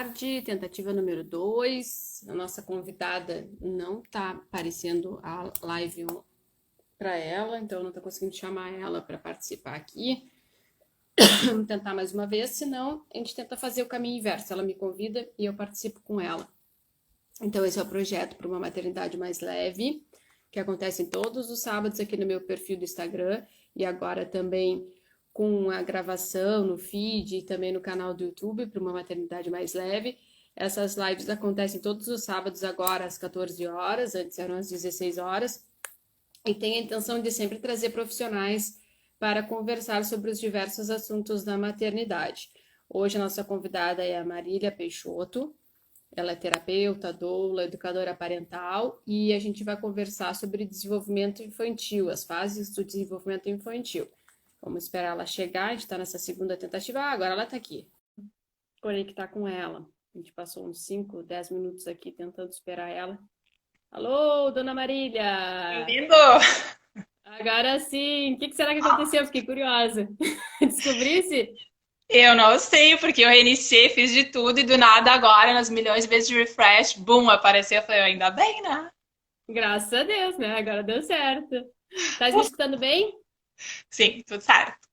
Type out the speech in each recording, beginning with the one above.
tarde, tentativa número 2. A nossa convidada não está aparecendo a live para ela, então eu não estou conseguindo chamar ela para participar aqui. Vamos tentar mais uma vez, senão a gente tenta fazer o caminho inverso. Ela me convida e eu participo com ela. Então esse é o projeto para uma maternidade mais leve, que acontece todos os sábados aqui no meu perfil do Instagram e agora também com a gravação no feed e também no canal do YouTube para uma maternidade mais leve. Essas lives acontecem todos os sábados agora às 14 horas, antes eram às 16 horas, e tem a intenção de sempre trazer profissionais para conversar sobre os diversos assuntos da maternidade. Hoje a nossa convidada é a Marília Peixoto, ela é terapeuta, doula, educadora parental e a gente vai conversar sobre desenvolvimento infantil, as fases do desenvolvimento infantil. Vamos esperar ela chegar, a gente está nessa segunda tentativa. Agora ela está aqui. Conectar com ela. A gente passou uns 5, 10 minutos aqui tentando esperar ela. Alô, dona Marília! Lindo! Agora sim! O que será que aconteceu? Fiquei curiosa. Descobrisse? Eu não sei, porque eu reiniciei, fiz de tudo e do nada agora, nas milhões de vezes de refresh, boom, apareceu. Eu falei, ainda bem, né? Graças a Deus, né? Agora deu certo. Tá me escutando bem? Sim, tudo certo.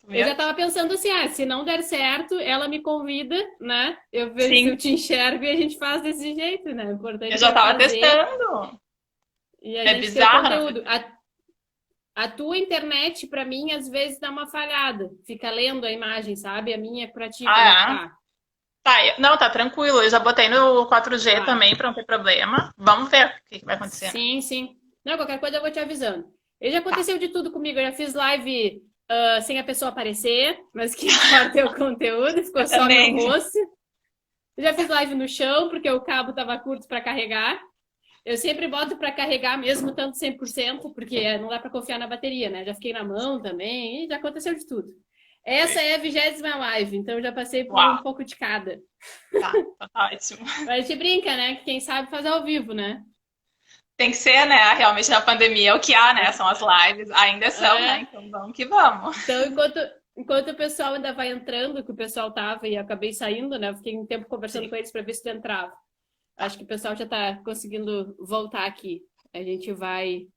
Eu já Meu? tava pensando assim, se não der certo, ela me convida, né? Eu vejo se eu Sim, te enxergo e a gente faz desse jeito, né? O eu importante já é tava fazer testando. e a É gente ter o bizarro, conteúdo. A tua internet, pra mim, às vezes dá uma falhada. Fica lendo a imagem, sabe? A minha, pra ti, como é que Ah, é? tá? Tá, não, tá tranquilo. Eu já botei no 4G Tá. também pra não ter problema. Vamos ver o que vai acontecer, né? Sim, sim. Não, qualquer coisa eu vou te avisando. E já Tá. aconteceu de tudo comigo. Eu já fiz live sem a pessoa aparecer, mas que importa é o conteúdo, ficou Eu só meu também. rosto. Eu já fiz live no chão, porque o cabo tava curto para carregar. Eu sempre boto para carregar mesmo tanto 100%, porque não dá para confiar na bateria, né? Já fiquei na mão também e já aconteceu de tudo. Essa Sim. é a 20ª live, então eu já passei por um Uau, pouco de cada. tá, tá ótimo. Mas a gente brinca, né? Que quem sabe faz ao vivo, né? Tem que ser, né? Realmente na pandemia é o que há, né? São as lives, ainda são, né? É, Então vamos que vamos. então, enquanto o pessoal ainda vai entrando, que o pessoal tava e acabei saindo, né? Eu fiquei um tempo conversando Sim, com eles para ver se entrava. tá. Acho que o pessoal já está conseguindo voltar aqui. A gente vai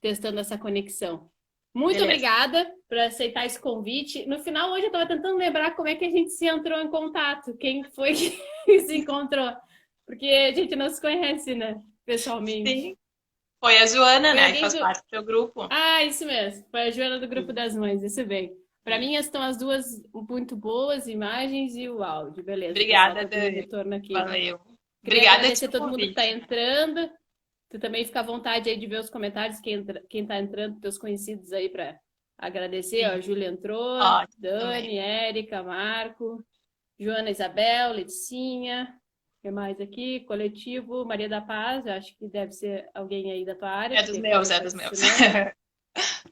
testando essa conexão. Muito Beleza. obrigada por aceitar esse convite. No final, hoje eu estava tentando lembrar como é que a gente se entrou em contato, quem foi que se encontrou, porque a gente não se conhece, né, pessoalmente. Sim. Foi a Joana, Foi né? Que alguém faz do. parte do teu grupo. Ah, isso mesmo. Foi a Joana do Grupo Sim, das Mães, isso bem. Para sim. mim, estão as duas muito boas, imagens e o áudio. Beleza, o pessoal Obrigada, está dando Dani. retorno aqui. Valeu. Queria Obrigada a ti agradecer a o todo mundo que está convite. entrando. Tu também fica à vontade aí de ver os comentários, quem tá entrando, teus conhecidos aí para agradecer. Ó, a Sim, Júlia entrou, ótimo também. Dani, Érica, Marco, Joana Isabel, Leticinha, o que mais aqui? Coletivo, Maria da Paz, eu acho que deve ser alguém aí da tua área, É dos porque meus, acabei é dos meus. patrocinando.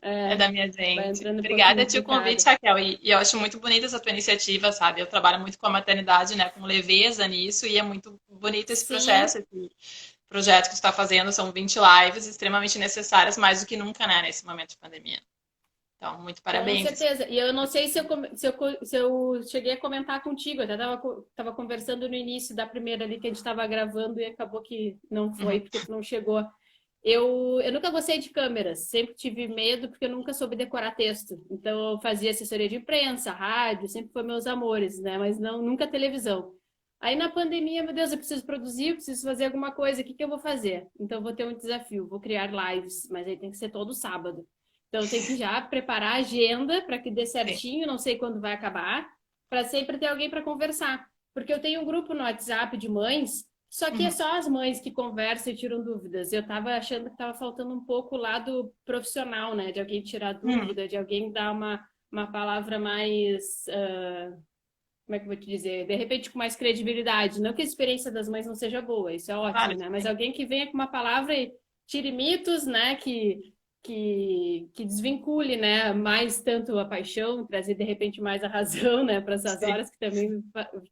É É, da minha vai gente. entrando um Obrigada a pouquinho ti o por cada. convite, Raquel. E eu acho muito bonita essa tua iniciativa, sabe? Eu trabalho muito com a maternidade, né? Com leveza nisso, e é muito bonito esse Sim, processo, esse projeto que tu está fazendo. São 20 lives extremamente necessárias, mais do que nunca, né? Nesse momento de pandemia. Então, muito com parabéns. Assim. certeza. E eu não sei se eu cheguei a comentar contigo, eu até tava conversando no início da primeira ali que a gente estava gravando e acabou que não foi, Uhum. porque tu não chegou. Eu nunca gostei de câmeras, sempre tive medo porque eu nunca soube decorar texto. Então eu fazia assessoria de imprensa, rádio, sempre foi meus amores, né? Mas não, nunca televisão. Aí na pandemia, meu Deus, eu preciso produzir, eu preciso fazer alguma coisa, o que que eu vou fazer? Então eu vou ter um desafio, vou criar lives, mas aí tem que ser todo sábado. Então tem que já preparar a agenda para que dê Sim. certinho, não sei quando vai acabar, para sempre ter alguém para conversar. Porque eu tenho um grupo no WhatsApp de mães, só que é Uhum. só as mães que conversam e tiram dúvidas. Eu estava achando que estava faltando um pouco o lado profissional, né? De alguém tirar Uhum. dúvida, de alguém dar uma palavra mais. Como é que eu vou te dizer? De repente com mais credibilidade. Não que a experiência das mães não seja boa, isso é Claro ótimo, que né? Mas sim. alguém que venha com uma palavra e tire mitos, né? Que desvincule, né? Mais tanto a paixão, trazer de repente mais a razão, né? Para essas Sim. horas que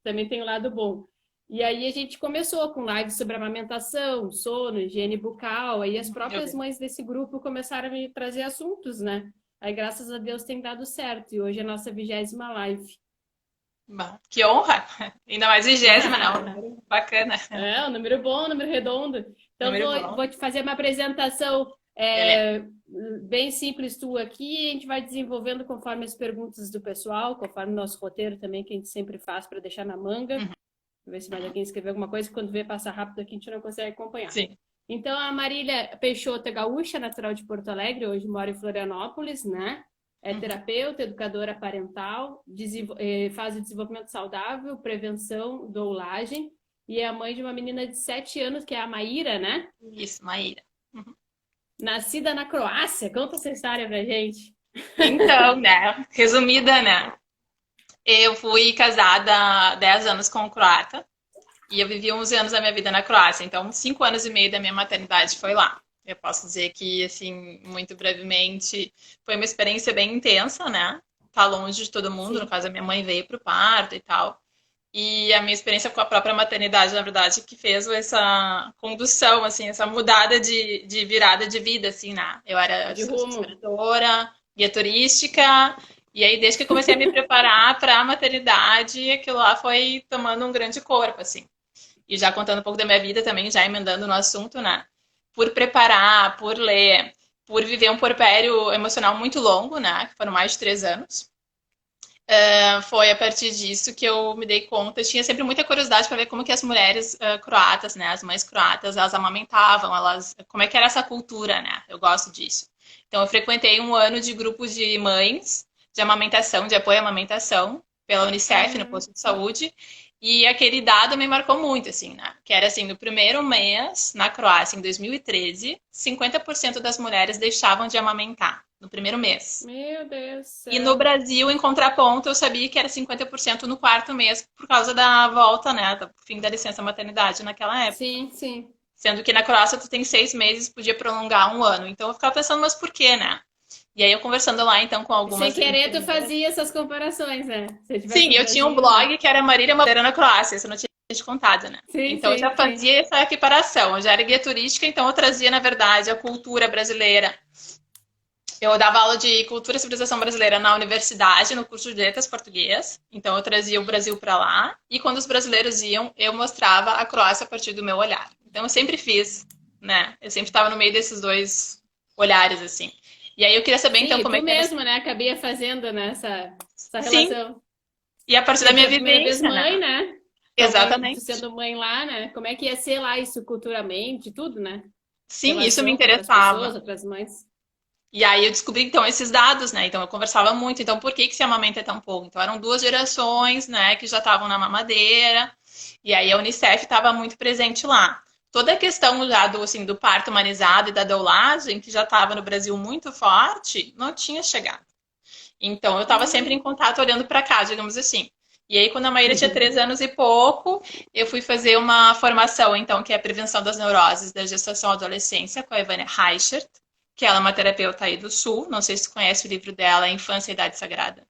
também tem o lado bom. E aí a gente começou com lives sobre amamentação, sono, higiene bucal. Aí as Eu próprias vi. mães desse grupo começaram a me trazer assuntos, né? Aí graças a Deus tem dado certo. E hoje é a nossa 20ª live. Bah, que honra! Ainda mais 20ª, não, né? Bacana. É, um número bom, um número redondo. Então, Número vou bom. te fazer uma apresentação Beleza. bem simples tua aqui. A gente vai desenvolvendo conforme as perguntas do pessoal, conforme o nosso roteiro também, que a gente sempre faz para deixar na manga. Uhum. Ver se mais alguém escreveu alguma coisa, quando vê passar rápido aqui, a gente não consegue acompanhar. Sim. Então, a Marília Peixoto é gaúcha, natural de Porto Alegre, hoje mora em Florianópolis, né? É Uhum. terapeuta, educadora parental, faz o desenvolvimento saudável, prevenção, doulagem, e é a mãe de uma menina de 7 anos, que é a Maíra, né? Isso, Maíra. Uhum. Nascida na Croácia. Conta essa história pra gente. Então, né? Resumida, né? Eu fui casada há 10 anos com um croata e eu vivi 11 anos da minha vida na Croácia. Então, 5 anos e meio da minha maternidade foi lá. Eu posso dizer que, assim, muito brevemente, foi uma experiência bem intensa, né? Tá longe de todo mundo. No Sim. caso, a minha mãe veio pro parto e tal. E a minha experiência com a própria maternidade, na verdade, que fez essa condução, assim, essa mudada de virada de vida, assim, né? De Eu sou rumo. escritora, guia turística, e aí desde que eu comecei a me preparar para a maternidade, aquilo lá foi tomando um grande corpo, assim. E já contando um pouco da minha vida também, já emendando no assunto, né? Por preparar, por ler, por viver um porpério emocional muito longo, né? Que foram mais de 3 anos. Foi a partir disso que eu me dei conta. Eu tinha sempre muita curiosidade para ver como que as mulheres croatas, né, as mães croatas, elas amamentavam, como é que era essa cultura, né? Eu gosto disso. Então eu frequentei um ano de grupos de mães de amamentação, de apoio à amamentação pela Unicef no Uhum. posto de saúde. E aquele dado me marcou muito, assim, né? Que era assim, no primeiro mês na Croácia, em 2013, 50% das mulheres deixavam de amamentar no primeiro mês. Meu Deus do E no céu. Brasil, em contraponto, eu sabia que era 50% no quarto mês, por causa da volta, né, do fim da licença maternidade naquela época. Sim, sim. Sendo que na Croácia tu tem 6 meses, podia prolongar um ano. Então eu ficava pensando, mas por quê, né? E aí eu conversando lá, então, com E sem algumas querer, tu enfermeiras. fazia essas comparações, né? Se eu estivesse Sim, no eu tinha um Brasil, né? blog que era Marília Madeira na Croácia, isso eu não tinha te contado, né? Sim, Então eu já sim, sim. fazia essa equiparação. Eu já era guia turística, então eu trazia, na verdade, a cultura brasileira. Eu dava aula de cultura e civilização brasileira na universidade, no curso de letras português. Então eu trazia o Brasil para lá. E quando os brasileiros iam, eu mostrava a Croácia a partir do meu olhar. Então eu sempre fiz, né? Eu sempre estava no meio desses dois olhares, assim. E aí eu queria saber, Sim, então, e como é tu que era. mesma, né? Acabei fazendo essa Sim, relação. e a partir Porque da foi minha a primeira vez vivência, mãe, né? né? Então, tu Exatamente. sendo mãe lá, né? Como é que ia ser lá isso culturalmente, tudo, né? Sim, isso me Relação com outras pessoas, interessava. outras mães. E aí eu descobri, então, esses dados, né? Então eu conversava muito. Então, por que que se amamenta tão pouco? Então, eram 2 gerações, né, que já estavam na mamadeira. E aí a Unicef estava muito presente lá. Toda a questão já do, assim, do parto humanizado e da doulagem, que já estava no Brasil muito forte, não tinha chegado. Então, eu estava sempre em contato olhando para cá, digamos assim. E aí, quando a Maíra tinha 3 anos e pouco, eu fui fazer uma formação, então, que é a prevenção das neuroses da gestação à adolescência, com a Ivânia Reichert, que ela é uma terapeuta aí do Sul. Não sei se tu conhece o livro dela, Infância e Idade Sagrada.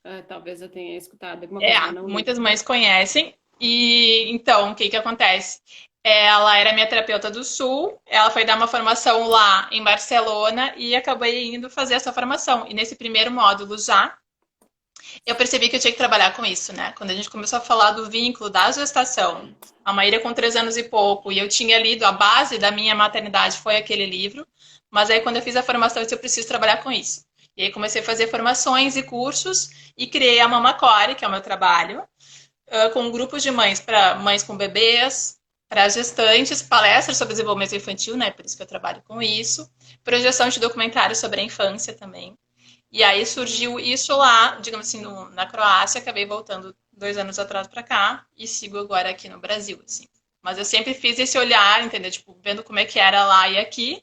Ah, talvez eu tenha escutado alguma É, coisa, mas não li. muitas mães conhecem. E então, o que que acontece? Ela era minha terapeuta do Sul, ela foi dar uma formação lá em Barcelona e acabei indo fazer essa formação. E nesse primeiro módulo já, eu percebi que eu tinha que trabalhar com isso, né? Quando a gente começou a falar do vínculo da gestação, a Maíra com 3 anos e pouco, e eu tinha lido a base da minha maternidade foi aquele livro, mas aí quando eu fiz a formação, eu disse, eu preciso trabalhar com isso. E aí comecei a fazer formações e cursos e criei a Mama Core, que é o meu trabalho, com grupos de mães para mães com bebês, para gestantes, palestras sobre desenvolvimento infantil, né? Por isso que eu trabalho com isso, projeção de documentários sobre a infância também. E aí surgiu isso lá, digamos assim, na Croácia. Acabei voltando 2 anos atrás para cá e sigo agora aqui no Brasil, assim. Mas eu sempre fiz esse olhar, entendeu? Tipo, vendo como é que era lá e aqui.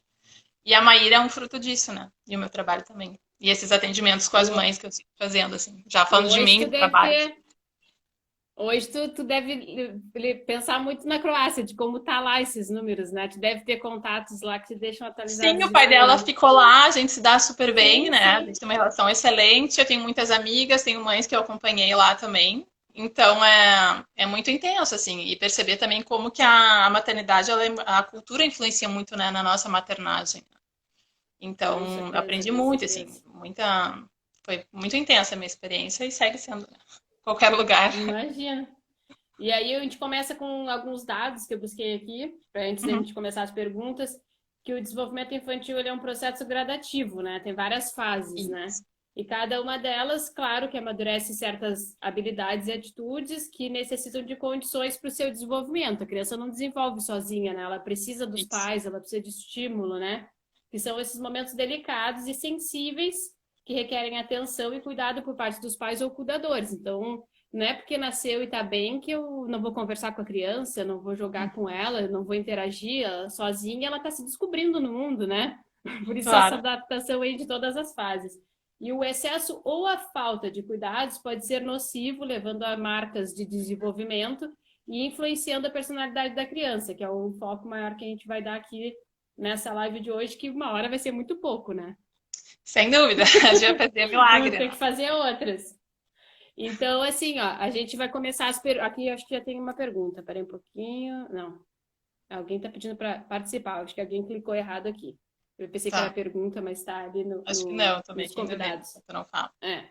E a Maíra é um fruto disso, né? E o meu trabalho também. E esses atendimentos com as E, mães que eu sigo fazendo, assim. Já e falando de hoje mim, tu do deve trabalho. ter. Hoje tu deve pensar muito na Croácia, de como tá lá esses números, né? Tu deve ter contatos lá que te deixam Sim, atualizados o pai disso dela aí. ficou lá, a gente se dá super bem, Sim, né? A sim. gente tem uma relação excelente. Eu tenho muitas amigas, tenho mães que eu acompanhei lá também. Então é muito intenso, assim, e perceber também como que a maternidade, a cultura influencia muito, né, na nossa maternagem. Com Então, eu certeza, aprendi com muito, assim, certeza. foi muito intensa a minha experiência e segue sendo, né? qualquer lugar. Imagina. E aí a gente começa com alguns dados que eu busquei aqui, antes da Uhum. gente começar as perguntas, que o desenvolvimento infantil ele é um processo gradativo, né? Tem várias fases, né? Isso. E cada uma delas, claro, que amadurece certas habilidades e atitudes que necessitam de condições para o seu desenvolvimento. A criança não desenvolve sozinha, né? Ela precisa dos Isso. pais, ela precisa de estímulo, né? Que são esses momentos delicados e sensíveis que requerem atenção e cuidado por parte dos pais ou cuidadores. Então, não é porque nasceu e tá bem que eu não vou conversar com a criança, não vou jogar com ela, não vou interagir ela, sozinha, ela tá se descobrindo no mundo, né? Por isso essa Claro. adaptação aí de todas as fases. E o excesso ou a falta de cuidados pode ser nocivo, levando a marcas de desenvolvimento e influenciando a personalidade da criança, que é o foco maior que a gente vai dar aqui nessa live de hoje, que uma hora vai ser muito pouco, né? Sem dúvida. A gente vai fazer Vamos milagre, ter né? que fazer outras. Então, assim, ó, a gente vai começar as perguntas. Aqui acho que já tem uma pergunta. Peraí um pouquinho. Não, alguém está pedindo para participar. Acho que alguém clicou errado aqui. Eu pensei que era Tá. pergunta, mas está ali Acho que não, também nos aqui ainda vendo, convidados. tu não fala. É.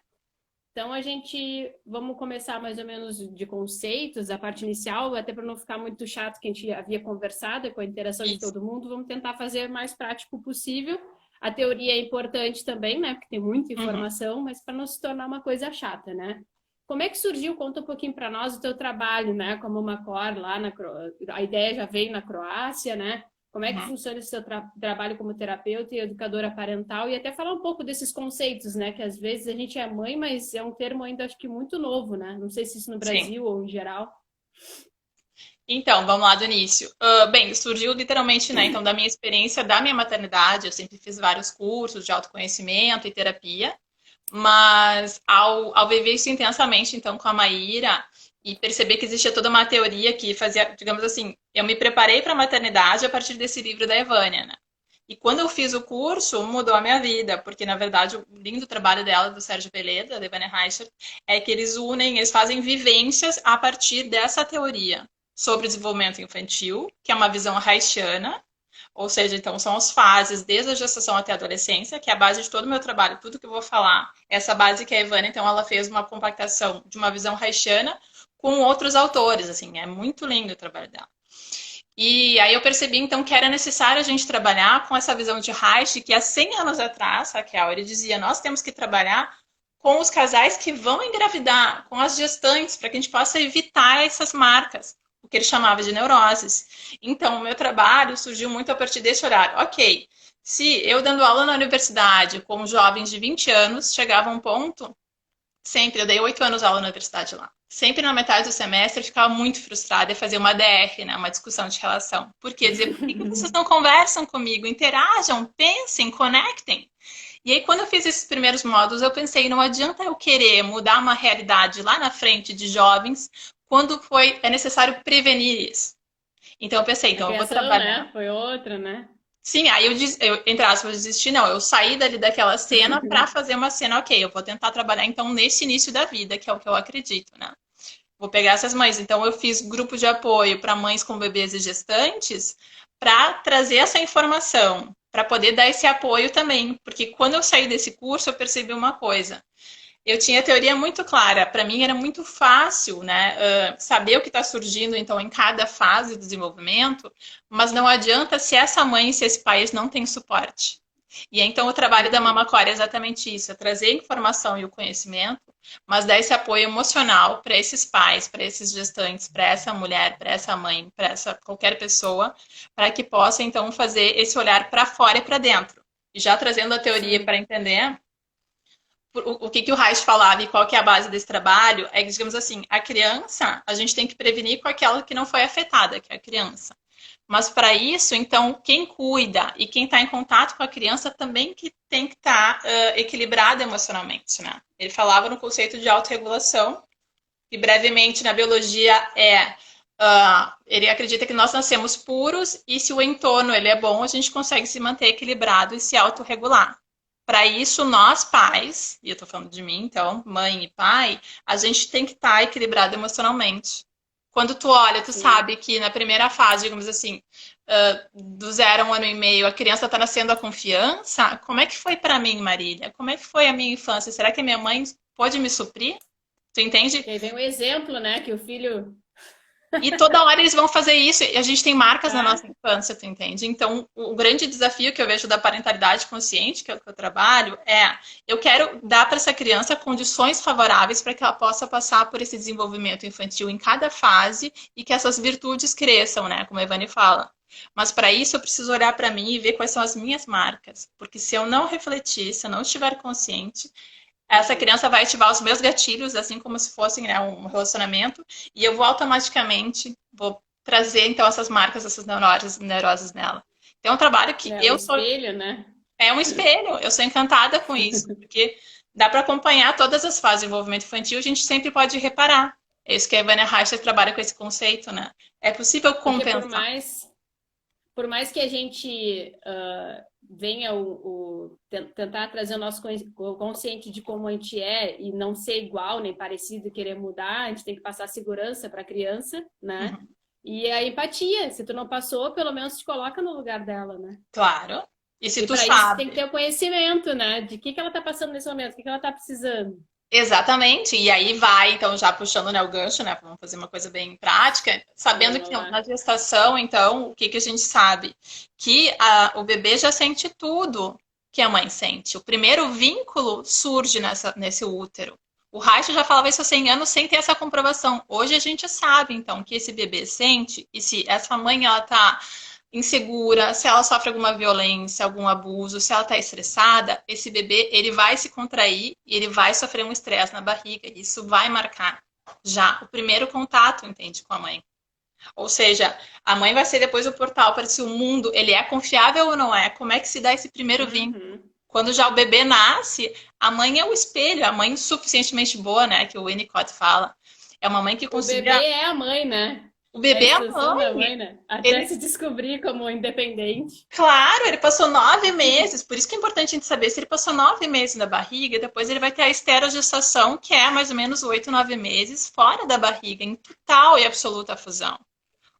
Então, a gente vamos começar mais ou menos de conceitos, a parte inicial, até para não ficar muito chato que a gente havia conversado com a interação de Isso. todo mundo. Vamos tentar fazer o mais prático possível. A teoria é importante também, né? Porque tem muita Uhum. informação, mas para não se tornar uma coisa chata, né? Como é que surgiu? Conta um pouquinho para nós o teu trabalho, né? Como uma cor lá na a ideia já veio na Croácia, né? Como é que Uhum. funciona esse seu trabalho como terapeuta e educadora parental? E até falar um pouco desses conceitos, né? Que às vezes a gente é mãe, mas é um termo ainda acho que muito novo, né? Não sei se isso no Sim. Brasil ou em geral. Então, vamos lá do início. Bem, surgiu literalmente, né? Então, da minha experiência da minha maternidade, eu sempre fiz vários cursos de autoconhecimento e terapia, mas ao viver isso intensamente, então, com a Maíra, e perceber que existia toda uma teoria que fazia, digamos assim, eu me preparei para a maternidade a partir desse livro da Evânia, né? E quando eu fiz o curso, mudou a minha vida, porque, na verdade, o lindo trabalho dela, do Sérgio Peleda, da Evânia Reichert, é que eles unem, eles fazem vivências a partir dessa teoria sobre desenvolvimento infantil, que é uma visão haitiana, ou seja, então são as fases desde a gestação até a adolescência, que é a base de todo o meu trabalho, tudo que eu vou falar. Essa base que a Ivana, então, ela fez uma compactação de uma visão haitiana com outros autores, assim, é muito lindo o trabalho dela. E aí eu percebi, então, que era necessário a gente trabalhar com essa visão de Reich, que há 100 anos atrás, Raquel, ele dizia, nós temos que trabalhar com os casais que vão engravidar, com as gestantes, para que a gente possa evitar essas marcas, o que ele chamava de neuroses. Então, o meu trabalho surgiu muito a partir desse horário. Ok, se eu dando aula na universidade com jovens de 20 anos, chegava a um ponto, sempre, eu dei 8 anos aula na universidade lá. Sempre na metade do semestre eu ficava muito frustrada e fazia uma DR, né, uma discussão de relação. Por quê? Dizer, por que vocês não conversam comigo? Interajam, pensem, conectem. E aí, quando eu fiz esses primeiros módulos, eu pensei, não adianta eu querer mudar uma realidade lá na frente de jovens, quando é necessário prevenir isso. Então, eu pensei, A então eu vou criação, trabalhar. né? Foi outra, né? Sim, aí entre aspas, desisti, não, eu saí dali daquela cena para fazer uma cena, ok, eu vou tentar trabalhar então nesse início da vida, que é o que eu acredito, né? Vou pegar essas mães. Então, eu fiz grupo de apoio para mães com bebês e gestantes para trazer essa informação, para poder dar esse apoio também. Porque quando eu saí desse curso, eu percebi uma coisa. Eu tinha a teoria muito clara. Para mim, era muito fácil, né, saber o que está surgindo, então, em cada fase do desenvolvimento, mas não adianta se essa mãe e se esse pai não têm suporte. E então o trabalho da Uhum. Mamacore é exatamente isso, é trazer a informação e o conhecimento, mas dar esse apoio emocional para esses pais, para esses gestantes, para essa mulher, para essa mãe, para essa qualquer pessoa, para que possa então fazer esse olhar para fora e para dentro. E já trazendo a teoria Sim. para entender o que o Reich falava e qual que é a base desse trabalho, é que, digamos assim, a criança, a gente tem que prevenir com aquela que não foi afetada, que é a criança. Mas para isso, então, quem cuida e quem está em contato com a criança também que tem que estar equilibrado emocionalmente, né? Ele falava no conceito de autorregulação, que brevemente na biologia ele acredita que nós nascemos puros e se o entorno ele é bom, a gente consegue se manter equilibrado e se autorregular. Para isso, nós pais, e eu estou falando de mim, então, mãe e pai, a gente tem que estar equilibrado emocionalmente. Quando tu olha, tu Sim. sabe que na primeira fase, digamos assim, do 0 a 1 ano e meio, a criança está nascendo a confiança. Como é que foi para mim, Marília? Como é que foi a minha infância? Será que a minha mãe pode me suprir? Tu entende? E aí vem o exemplo, né? Que o filho. E toda hora eles vão fazer isso. E a gente tem marcas na É, nossa infância, tu entende? Então, o grande desafio que eu vejo da parentalidade consciente, que é o que eu trabalho, eu quero dar para essa criança condições favoráveis para que ela possa passar por esse desenvolvimento infantil em cada fase e que essas virtudes cresçam, né? Como a Ivane fala. Mas para isso eu preciso olhar para mim e ver quais são as minhas marcas. Porque se eu não refletir, se eu não estiver consciente, essa criança vai ativar os meus gatilhos, assim como se fossem, né, um relacionamento, e eu vou automaticamente vou trazer então essas marcas, essas neuroses nela. Então é um trabalho que é o eu sou espelho, né? é um espelho. Eu sou encantada com isso, porque dá para acompanhar todas as fases de desenvolvimento infantil. A gente sempre pode reparar. É isso que a Ivana Reicher trabalha com esse conceito, né? É possível Porque compensar. por mais que a gente venha tentar trazer o nosso consciente de como a gente é e não ser igual nem parecido e querer mudar, a gente tem que passar segurança para a criança, né? Uhum. E a empatia, se tu não passou, pelo menos te coloca no lugar dela, né? Claro. E se E tu para isso tem que sabe ter o conhecimento, né? De que ela está passando nesse momento, o que ela está precisando. exatamente, e aí vai, então, já puxando, né, o gancho, né, vamos fazer uma coisa bem prática, sabendo Vamos que lá. na gestação, então, o que que a gente sabe? Que o bebê já sente tudo que a mãe sente. O primeiro vínculo surge nesse útero. O Reich já falava isso há 100 anos sem ter essa comprovação. Hoje a gente sabe, então, que esse bebê sente, e se essa mãe, ela tá insegura, se ela sofre alguma violência, algum abuso, se ela está estressada, esse bebê ele vai se contrair e ele vai sofrer um estresse na barriga. Isso vai marcar já o primeiro contato, entende, com a mãe. Ou seja, a mãe vai ser depois o portal para se o mundo ele é confiável ou não é. Como é que se dá esse primeiro vínculo? Uhum. Quando já o bebê nasce, a mãe é o espelho, a mãe suficientemente boa, né, que o Winnicott fala. É uma mãe que O considera bebê é a mãe, né? o É a bebê é a extensão da mãe. mãe, né? Até Ele se descobrir como independente. Claro, ele passou 9 meses, por isso que é importante a gente saber se ele passou 9 meses na barriga, depois ele vai ter a esterogestação, que é mais ou menos 8, 9 meses fora da barriga, em total e absoluta fusão.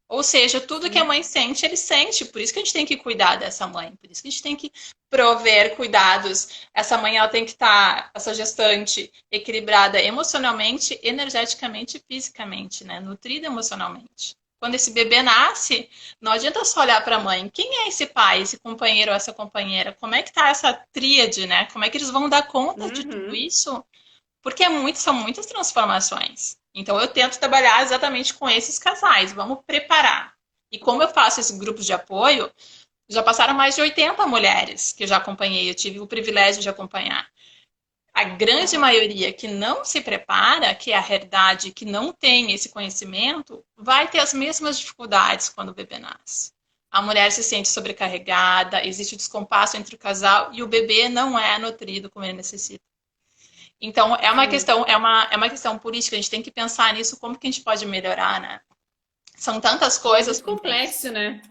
Ou seja, tudo que a Sim. mãe sente, ele sente. Por isso que a gente tem que cuidar dessa mãe, por isso que a gente tem que prover cuidados. Essa mãe, ela tem que estar, essa gestante, equilibrada emocionalmente, energeticamente e fisicamente, né? Nutrida emocionalmente. Quando esse bebê nasce, não adianta só olhar para a mãe. Quem é esse pai, esse companheiro ou essa companheira? Como é que tá essa tríade, né? Como é que eles vão dar conta de tudo Uhum. isso? Porque são muitas transformações. Então eu tento trabalhar exatamente com esses casais. Vamos preparar. E como eu faço esses grupos de apoio, já passaram mais de 80 mulheres que eu já acompanhei. Eu tive o privilégio de acompanhar. A grande maioria que não se prepara, que é a realidade, que não tem esse conhecimento, vai ter as mesmas dificuldades quando o bebê nasce. A mulher se sente sobrecarregada, existe descompasso entre o casal e o bebê não é nutrido como ele necessita. Então, Sim. é uma questão política, a gente tem que pensar nisso, como que a gente pode melhorar, né? São tantas E é coisas, muito tu entende? complexo, né?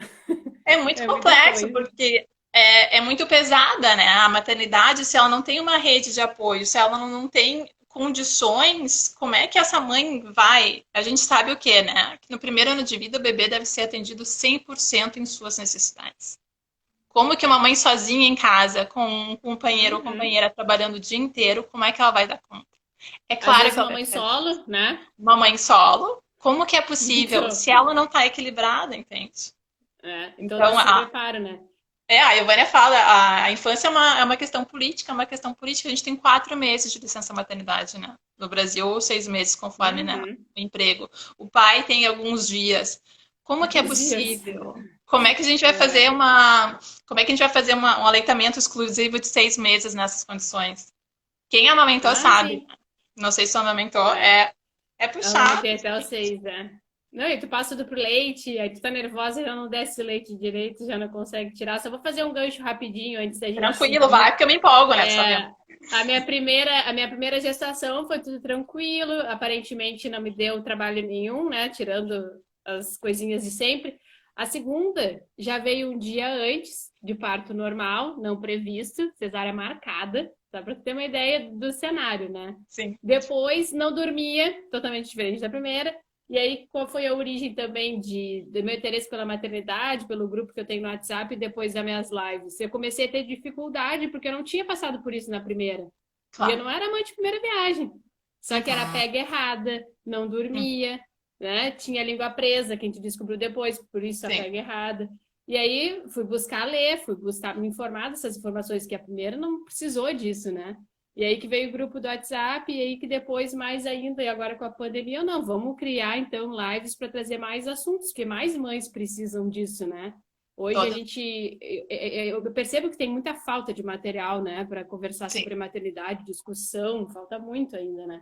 É muito É muita complexo, coisa. porque é muito pesada, né? A maternidade, se ela não tem uma rede de apoio, se ela não tem condições, como é que essa mãe vai? A gente sabe o quê, né? Que no primeiro ano de vida, o bebê deve ser atendido 100% em suas necessidades. Como que uma mãe sozinha em casa, com um companheiro ou Uhum. companheira trabalhando o dia inteiro, como é que ela vai dar conta? É Às claro vezes que ela uma vai mãe precisar de ajuda. solo, né? Uma mãe solo, como que é possível Então, se ela não está equilibrada, entende? então dá Então, esse preparo, né? a Ivânia fala, a infância é uma questão política, é uma questão política. A gente tem 4 meses de licença maternidade, né? No Brasil, ou 6 meses, conforme, né, Uhum. o emprego. O pai tem alguns dias. Como que é Alguns dias. possível? Como é que a gente vai É. fazer como é que a gente vai fazer um aleitamento exclusivo de 6 meses nessas condições? Quem amamentou Ah, sabe. sim. Não sei se tu amamentou, É. é Amamentei puxado. até os 6, né? Não, e tu passa tudo pro leite, aí tu tá nervosa e já não desce o leite direito, já não consegue tirar. Só vou fazer um gancho rapidinho antes da gente Tranquilo, vai, seguir. porque eu me empolgo, né? Tu sabe? É, a minha primeira gestação foi tudo tranquilo, aparentemente não me deu trabalho nenhum, né? Tirando as coisinhas de sempre. A segunda já veio um dia antes de parto normal, não previsto, cesárea marcada, só para ter uma ideia do cenário, né? Sim. Depois não dormia, totalmente diferente da primeira. E aí, qual foi a origem também do meu interesse pela maternidade, pelo grupo que eu tenho no WhatsApp e depois das minhas lives? Eu comecei a ter dificuldade porque eu não tinha passado por isso na primeira. E eu Claro. não era mãe de primeira viagem. Só que era pega errada, não dormia, né? Tinha a língua presa, que a gente descobriu depois, por isso a Sim. pega errada. E aí fui buscar ler, fui buscar me informar dessas informações, que a primeira não precisou disso, né? E aí que veio o grupo do WhatsApp, e aí que depois mais ainda, e agora com a pandemia, não, vamos criar então lives para trazer mais assuntos, porque mais mães precisam disso, né? Hoje a Toda. gente, eu percebo que tem muita falta de material, né, para conversar Sim. sobre maternidade, discussão, falta muito ainda, né?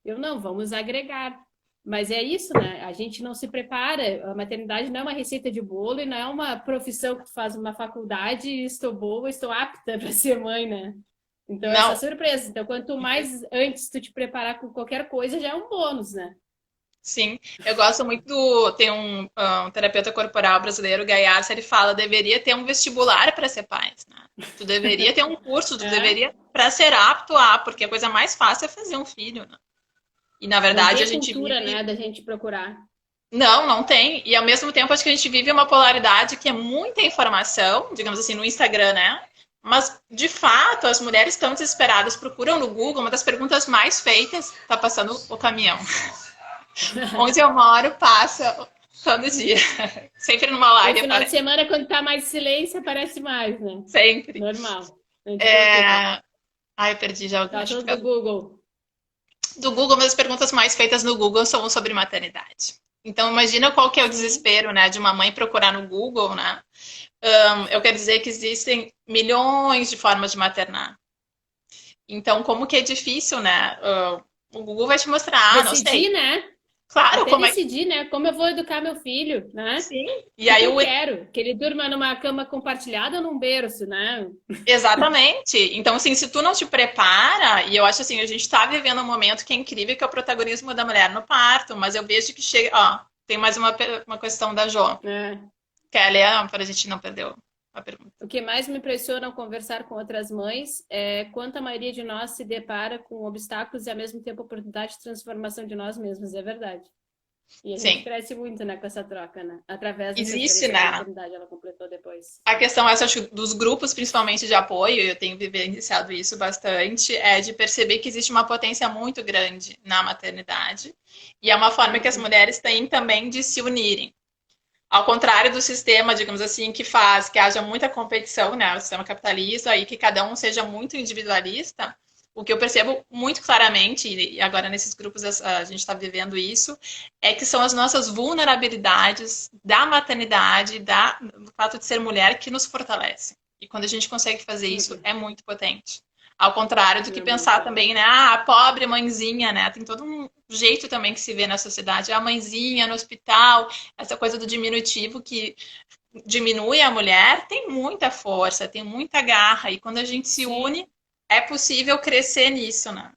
Eu não, vamos agregar. Mas é isso, né? A gente não se prepara. A maternidade não é uma receita de bolo e não é uma profissão que tu faz uma faculdade e estou boa, estou apta para ser mãe, né? Então, essa Não. surpresa. Então, quanto mais antes tu te preparar com qualquer coisa, já é um bônus, né? Sim, eu gosto muito do. Tem um terapeuta corporal brasileiro, Gaiarsa, ele fala: deveria ter um vestibular para ser pai, né? Tu deveria ter um curso, tu É? deveria para ser apto a, porque a coisa mais fácil é fazer um filho, né? E na Não verdade a tem gente cultura, vive. né, da gente procurar. Não, não tem. E ao mesmo tempo acho que a gente vive uma polaridade que é muita informação, digamos assim, no Instagram, né? Mas, de fato, as mulheres estão desesperadas, procuram no Google, uma das perguntas mais feitas, tá passando o caminhão. Onde eu moro, passa todo dia. Sempre numa E o live final de aparece. semana, quando tá mais silêncio, aparece mais, né? Sempre. Normal. Não te preocupa. É... Ai, eu perdi já o Tá gancho. tudo do Google. Do Google, mas as perguntas mais feitas no Google são sobre maternidade. Então, imagina qual que é o Sim. desespero, né, de uma mãe procurar no Google, né? Eu quero dizer que existem milhões de formas de maternar. Então, como que é difícil, né? O Google vai te mostrar, não Decidir, sei. né? Claro, Até como é que... decidir, né? Como eu vou educar meu filho, né? O Sim. E que que aí eu quero? Que ele durma numa cama compartilhada ou num berço, né? Exatamente. Então, assim, se tu não te prepara, e eu acho assim, a gente tá vivendo um momento que é incrível, que é o protagonismo da mulher no parto, mas eu vejo que chega, ó, tem mais uma questão da Jo. É. Quer ler para a gente não perder a pergunta? O que mais me impressiona ao conversar com outras mães é quanto a maioria de nós se depara com obstáculos e ao mesmo tempo oportunidade de transformação de nós mesmos. É verdade. E a gente Sim. cresce muito, né, com essa troca, né? Através dessa Existe, experiência da né? maternidade, ela completou depois. A questão essa, acho, dos grupos, principalmente de apoio, eu tenho vivenciado isso bastante, é de perceber que existe uma potência muito grande na maternidade. E é uma forma que as Uhum. mulheres têm também de se unirem. Ao contrário do sistema, digamos assim, que faz que haja muita competição, né, o sistema capitalista, e que cada um seja muito individualista, o que eu percebo muito claramente, e agora nesses grupos a gente está vivendo isso, é que são as nossas vulnerabilidades da maternidade, do fato de ser mulher, que nos fortalecem. E quando a gente consegue fazer isso, Uhum. é muito potente. Ao contrário do que É muito, pensar é. também, né? Ah, a pobre mãezinha, né? Tem todo um jeito também que se vê na sociedade. A mãezinha no hospital, essa coisa do diminutivo que diminui a mulher, tem muita força, tem muita garra. E quando a gente se Sim. une, é possível crescer nisso, né?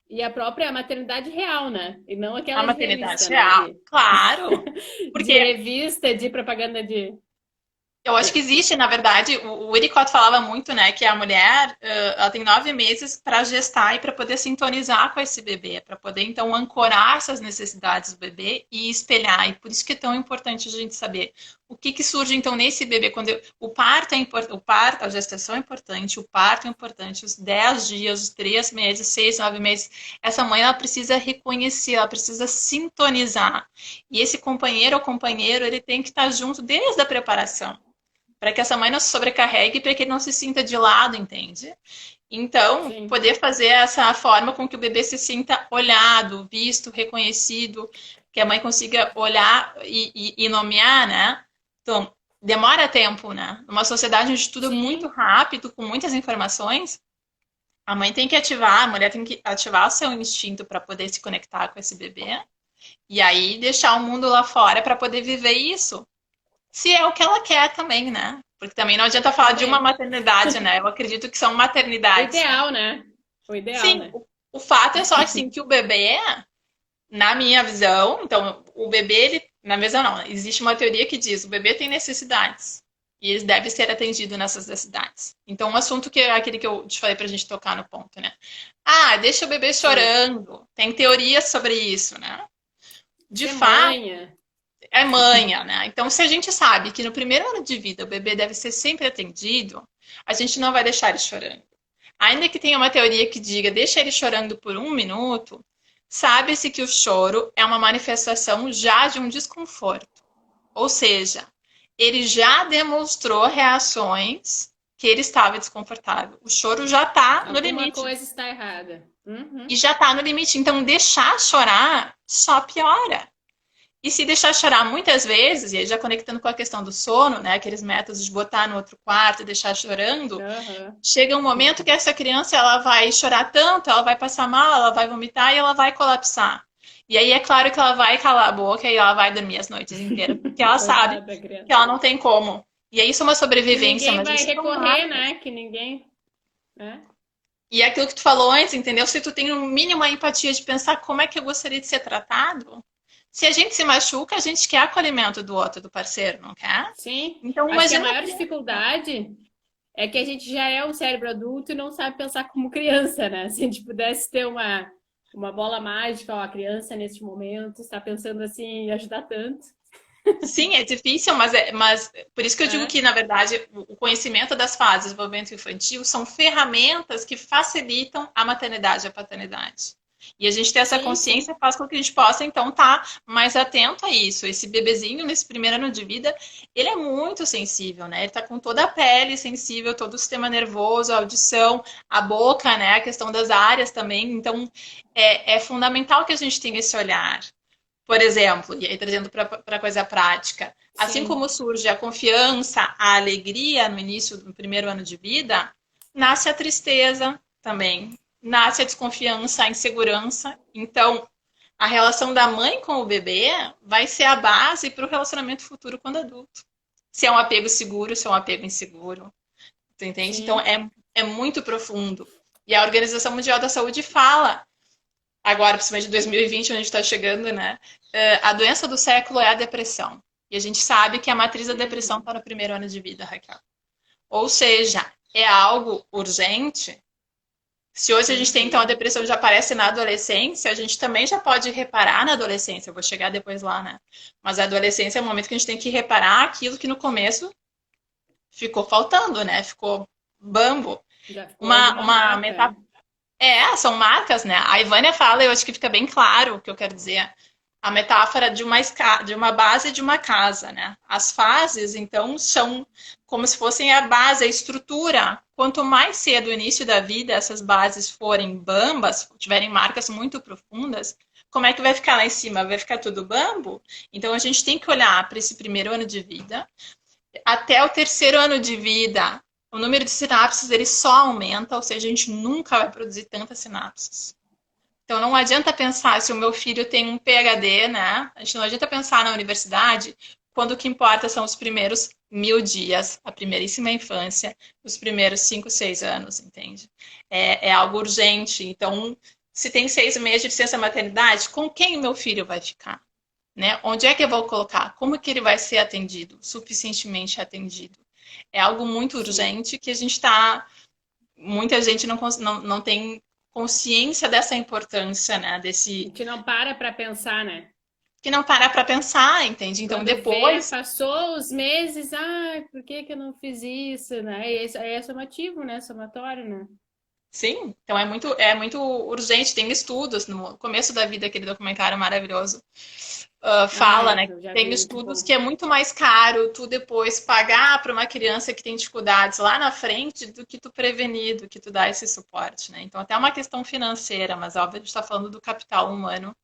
E a própria maternidade real, né? E não A aquela de maternidade revista, né? real, claro. De Porque revista, de propaganda de. eu acho que existe, na verdade, o Winnicott falava muito, né, que a mulher, ela tem 9 meses para gestar e para poder sintonizar com esse bebê, para poder então ancorar essas necessidades do bebê e espelhar. E por isso que é tão importante a gente saber o que surge então nesse bebê quando o parto é importante, o parto, a gestação é importante, o parto é importante, os 10 dias, os 3 meses, 6, 9 meses, essa mãe ela precisa reconhecer, ela precisa sintonizar. E esse companheiro ou companheiro, ele tem que estar junto desde a preparação para que essa mãe não se sobrecarregue, para que ele não se sinta de lado, entende? Então, Sim. poder fazer essa forma com que o bebê se sinta olhado, visto, reconhecido, que a mãe consiga olhar e nomear, né? Então, demora tempo, né? Numa sociedade onde tudo é muito Sim. rápido, com muitas informações, a mãe tem que ativar, a mulher tem que ativar o seu instinto para poder se conectar com esse bebê e aí deixar o mundo lá fora para poder viver isso. Se é o que ela quer também, né? Porque também não adianta falar de uma Também. maternidade, né? Eu acredito que são O maternidades, né? ideal, né? O ideal, Sim, né? o fato é só assim que o bebê, na minha visão, então o bebê, ele, na visão não, existe uma teoria que diz o bebê tem necessidades e eles devem ser atendidos nessas necessidades. Então, um assunto que é aquele que eu te falei pra gente tocar no ponto, né? Ah, deixa o bebê Sim. chorando. Tem teorias sobre isso, né? De Ser fato, manha. é manha, né? Então, se a gente sabe que no primeiro ano de vida o bebê deve ser sempre atendido, a gente não vai deixar ele chorando. Ainda que tenha uma teoria que diga deixa ele chorando por 1 minuto, sabe-se que o choro é uma manifestação já de um desconforto. Ou seja, ele já demonstrou reações que ele estava desconfortável. O choro já está no Alguma limite. coisa está errada. Uhum. E já está no limite. Então, deixar chorar só piora. E se deixar chorar muitas vezes, e aí já conectando com a questão do sono, né, aqueles métodos de botar no outro quarto e deixar chorando, Uhum. chega um momento que essa criança ela vai chorar tanto, ela vai passar mal, ela vai vomitar e ela vai colapsar. E aí é claro que ela vai calar a boca e ela vai dormir as noites inteiras, porque ela sabe Coitada da que criança. ela não tem como. E aí isso é uma Que sobrevivência, ninguém mas vai isso são recorrer, marcas. né? Que ninguém. Né? E é aquilo que tu falou antes, entendeu? Se tu tem um mínimo a empatia de pensar como é que eu gostaria de ser tratado, se a gente se machuca, a gente quer acolhimento do outro, do parceiro, não quer? Sim. Então Acho que a imagina a maior criança. dificuldade é que a gente já é um cérebro adulto e não sabe pensar como criança, né? Se a gente pudesse ter uma bola mágica, ó, a criança neste momento está pensando assim em ajudar tanto, Sim, é difícil, mas por isso que eu digo né? que, na verdade, o conhecimento das fases de desenvolvimento infantil são ferramentas que facilitam a maternidade e a paternidade. E a gente ter essa Sim, sim. consciência faz com que a gente possa, então, estar mais atento a isso. Esse bebezinho, nesse primeiro ano de vida, ele é muito sensível, né? Ele está com toda a pele sensível, todo o sistema nervoso, a audição, a boca, né? A questão das áreas também. Então, é fundamental que a gente tenha esse olhar. Por exemplo, e aí trazendo para a coisa prática, assim Sim. como surge a confiança, a alegria no início do primeiro ano de vida, nasce a tristeza também, nasce a desconfiança, a insegurança. Então, a relação da mãe com o bebê vai ser a base para o relacionamento futuro quando adulto. Se é um apego seguro, se é um apego inseguro. Tu entende? Então, Sim. é muito profundo. E a Organização Mundial da Saúde fala agora, principalmente em 2020, onde a gente está chegando, né? A doença do século é a depressão. E a gente sabe que a matriz da depressão Hum. está no primeiro ano de vida, Raquel. Ou seja, é algo urgente. Se hoje a gente tem, então, a Uhum. depressão já aparece na adolescência, a gente também já pode reparar na adolescência. Eu vou chegar depois lá, né? Mas a adolescência é o momento que a gente tem que reparar aquilo que no começo ficou faltando, né?Ficou bambo. Já ficou alguma Uma marca, metáfora. né? São marcas, né? A Ivânia fala, eu acho que fica bem claro o que eu quero dizer. A metáfora de uma base de uma casa, né? As fases, então, são como se fossem a base, a estrutura. Quanto mais cedo o início da vida essas bases forem bambas, tiverem marcas muito profundas, como é que vai ficar lá em cima? Vai ficar tudo bambo? Então, a gente tem que olhar para esse primeiro ano de vida até o terceiro ano de vida, o número de sinapses ele só aumenta, ou seja, a gente nunca vai produzir tantas sinapses. Então não adianta pensar se o meu filho tem um PhD, né? A gente não adianta pensar na universidade quando o que importa são os primeiros 1.000 dias, a primeiríssima infância, os primeiros 5, 6 anos, entende? É algo urgente. Então, se tem 6 meses de licença maternidade, com quem o meu filho vai ficar? Né? Onde é que eu vou colocar? Como que ele vai ser atendido? Suficientemente atendido? É algo muito Sim. urgente que a gente está. Muita gente não tem consciência dessa importância, né? A Desse. gente não para pensar, né? Que não para pensar, entende? Então Quando vê, depois. passou os meses, por que que eu não fiz isso, né? E isso é somativo, né? Somatório, né? Sim, então é muito urgente. Tem estudos no começo da vida, aquele documentário maravilhoso. Fala, né? Eu já Tem vi, muito estudos bom. que é muito mais caro tu depois pagar para uma criança que tem dificuldades lá na frente do que tu prevenir, do que tu dar esse suporte, né? Então, até uma questão financeira, mas óbvio, a gente está falando do capital humano,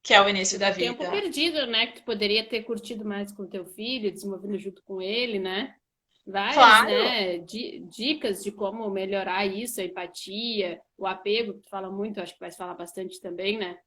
que é o início E da do tempo vida. perdido, né? Que tu poderia ter curtido mais com teu filho, desenvolvendo junto com ele, né? Várias, Claro, né, dicas de como melhorar isso, a empatia, o apego, que tu fala muito, acho que vai falar bastante também, né?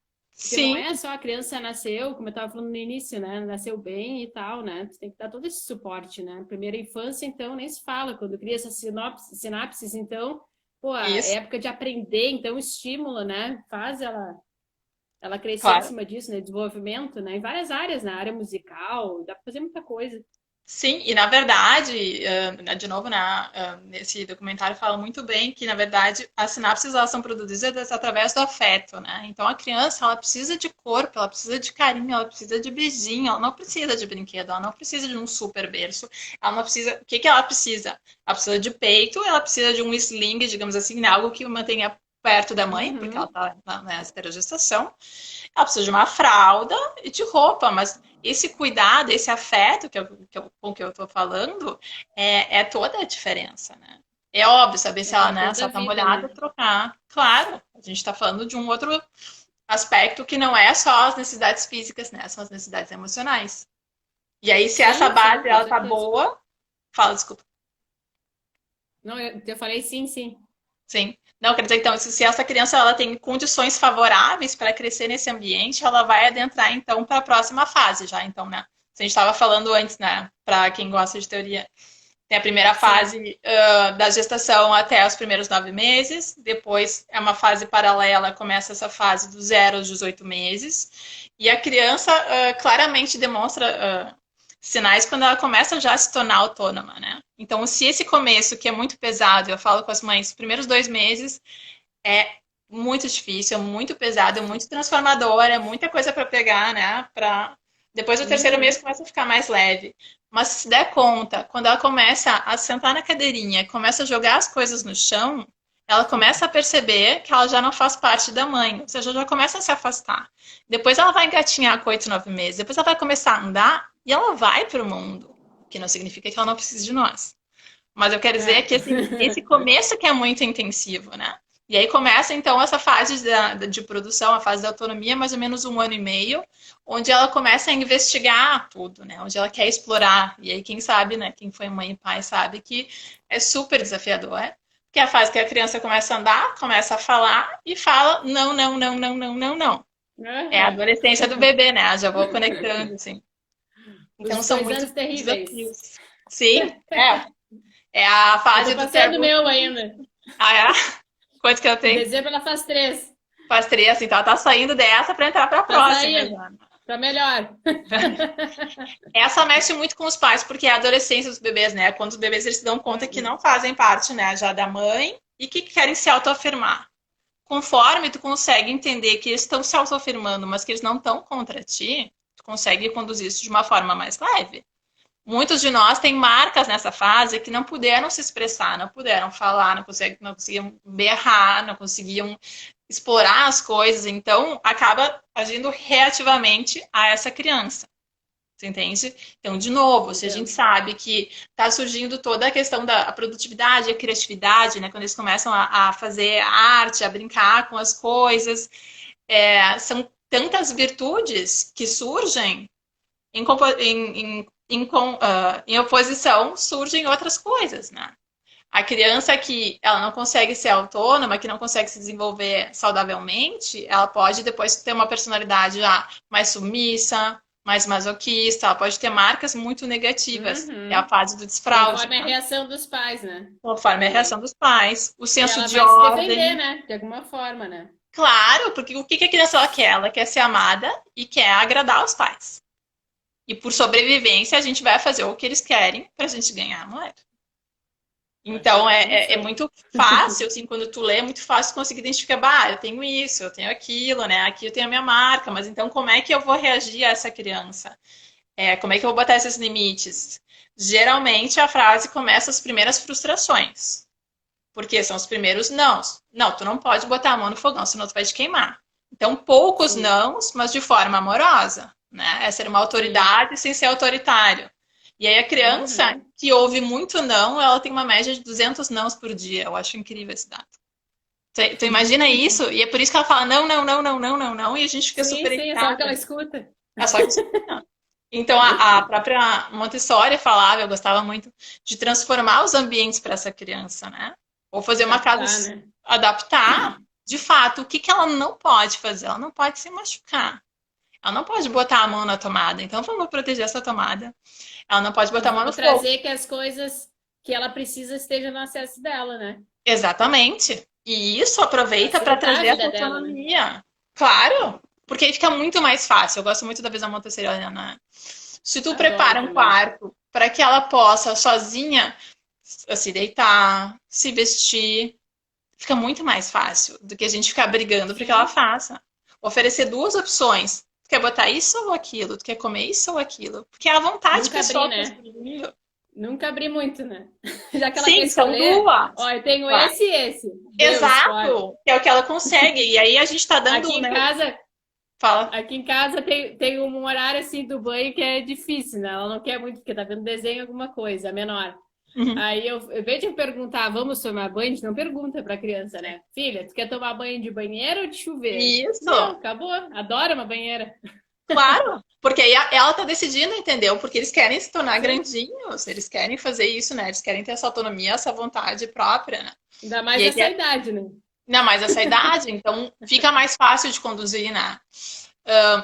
Porque não sim, é só a criança nasceu, como eu estava falando no início, né? Nasceu bem e tal, né? Tu tem que dar todo esse suporte, né? Primeira infância, então, nem se fala. Quando cria essas sinapses, então, pô, a isso, época de aprender, então, estímulo, né? Faz ela crescer em claro. cima disso, né? Desenvolvimento, né? Em várias áreas, na área musical, dá para fazer muita coisa. Sim, e na verdade, de novo, né, nesse documentário fala muito bem que, na verdade, as sinapses elas são produzidas através do afeto, né? Então a criança, ela precisa de corpo, ela precisa de carinho, ela precisa de beijinho, ela não precisa de brinquedo, ela não precisa de um super berço, ela não precisa... O que que ela precisa? Ela precisa de peito, ela precisa de um sling, digamos assim, né? Algo que o mantenha perto da mãe, porque ela Uhum. está na esterogestação. Ela precisa de uma fralda e de roupa, mas esse cuidado, esse afeto com que eu estou falando, é toda a diferença, né? É óbvio, saber se É ela, para né, se toda a ela tá vida, molhada, né? trocar. Claro, a gente está falando de um outro aspecto que não é só as necessidades físicas, né? São as necessidades emocionais. E aí, se essa Sim, sim, base com ela tá certeza. boa, fala, desculpa. Não, eu falei sim, sim. Sim. Não, quer dizer, então, se essa criança ela tem condições favoráveis para crescer nesse ambiente, ela vai adentrar, então, para a próxima fase já. Então, né? A gente estava falando antes, né? Para quem gosta de teoria, tem a primeira Sim. fase da gestação até os primeiros 9 meses. Depois é uma fase paralela, começa essa fase do 0 aos 18 meses. E a criança claramente demonstra sinais quando ela começa já a se tornar autônoma, né? Então, se esse começo, que é muito pesado, eu falo com as mães, os primeiros 2 meses é muito difícil, é muito pesado, é muito transformador, é muita coisa para pegar, né? Depois do terceiro mês Uhum. começa a ficar mais leve. Mas se der conta, quando ela começa a sentar na cadeirinha, começa a jogar as coisas no chão, ela começa a perceber que ela já não faz parte da mãe, ou seja, já começa a se afastar. Depois ela vai engatinhar com 8, 9 meses, depois ela vai começar a andar e ela vai para o mundo, que não significa que ela não precisa de nós. Mas eu quero dizer É. que esse começo que é muito intensivo, né? E aí começa, então, essa fase de produção, a fase da autonomia, mais ou menos 1 ano e meio, onde ela começa a investigar tudo, né? Onde ela quer explorar. E aí, quem sabe, né? Quem foi mãe e pai sabe que é super desafiador. Que é a fase que a criança começa a andar, começa a falar e fala não, não, não, não, não, não, não. É a Aham. adolescência do bebê, né? Já vou conectando, assim. Então, Os são 2 anos muitos terríveis. desafios. Sim, é a Eu tô fase do passando o pergunta. meu ainda. Ah, é? Quanto que eu Em tenho? dezembro ela faz 3. Faz 3, então ela tá saindo dessa para entrar para a Tá próxima saindo. já. Pra melhor. Essa mexe muito com os pais, porque é a adolescência dos bebês, né? Quando os bebês eles se dão conta que não fazem parte, né, já da mãe e que querem se autoafirmar. Conforme tu consegue entender que eles estão se autoafirmando, mas que eles não estão contra ti, tu consegue conduzir isso de uma forma mais leve. Muitos de nós têm marcas nessa fase que não puderam se expressar, não puderam falar, não conseguiam berrar, não conseguiam explorar as coisas, então acaba agindo reativamente a essa criança. Você entende? Então, de novo, se a gente Entendo. sabe que está surgindo toda a questão da produtividade, a criatividade, né? Quando eles começam a fazer arte, a brincar com as coisas, são tantas virtudes que surgem em oposição, surgem outras coisas, né? A criança que ela não consegue ser autônoma, que não consegue se desenvolver saudavelmente, ela pode depois ter uma personalidade já mais submissa, mais masoquista, ela pode ter marcas muito negativas. É a Uhum. fase do desfraude, Conforme a né? reação dos pais, né? Conforme a reação Também. dos pais, o Que senso ela de vai se defender, ordem. né? De alguma forma, né? Claro, porque o que a criança ela quer? Ela quer ser amada e quer agradar os pais. E por sobrevivência, a gente vai fazer o que eles querem para a gente ganhar a moeda. Acho Então, ótimo é sim. muito fácil, assim, quando tu lê, é muito fácil conseguir identificar, bah, eu tenho isso, eu tenho aquilo, né? Aqui eu tenho a minha marca, mas então como é que eu vou reagir a essa criança? Como é que eu vou botar esses limites? Geralmente a frase começa as primeiras frustrações, porque são os primeiros nãos. Não, tu não pode botar a mão no fogão, senão tu vai te queimar. Então, poucos Sim, nãos, mas de forma amorosa, né? É ser uma sim. autoridade sem ser autoritário. E aí a criança Uhum. que ouve muito não, ela tem uma média de 200 nãos por dia. Eu acho incrível esse dado. Tu imagina isso? E é por isso que ela fala não, não, não, não, não, não, não, e a gente fica Sim, super sim, é só o que ela irritada. escuta. É só que não. Então, a própria Montessori falava, eu gostava muito, de transformar os ambientes para essa criança, né? Ou fazer uma Adaptar, casa, né? adaptar, de fato, o que que ela não pode fazer? Ela não pode se machucar. Ela não pode botar a mão na tomada. Então, vamos proteger essa tomada. Ela não pode E botar a mão no vamos fogo. trazer que as coisas que ela precisa estejam no acesso dela, né? Exatamente. E isso aproveita para Facilitar a trazer essa vida dela, né? autonomia. Claro, porque aí fica muito mais fácil. Eu gosto muito da visão montessoriana, né? Se tu Adoro prepara um também. quarto para que ela possa sozinha se deitar, se vestir, fica muito mais fácil do que a gente ficar brigando para que ela Sim. faça. Oferecer duas opções. Tu quer botar isso ou aquilo? Tu quer comer isso ou aquilo? Porque é a vontade Nunca abri, pessoal tá né? surgindo. Nunca abri muito, né? Já que ela quer Sim, são escolher, ó, duas. eu tenho Claro. esse e esse. Deu, escolhe. Exato, que é o que ela consegue. E aí a gente tá Aqui dando, em né? casa, Fala. aqui em casa tem um horário assim do banho que é difícil, né? Ela não quer muito, porque tá vendo desenho alguma coisa, a menor. Uhum. Aí eu, em vez de perguntar, vamos tomar banho, a gente não pergunta pra criança, né? Filha, tu quer tomar banho de banheiro ou de chuveiro? Deu, Isso. acabou. Adora uma banheira. Claro, porque aí ela tá decidindo, entendeu? Porque eles querem se tornar Sim. grandinhos, eles querem fazer isso, né? Eles querem ter essa autonomia, essa vontade própria, né? Ainda E mais aí, essa idade, né? ainda mais essa idade, então fica mais fácil de conduzir, né?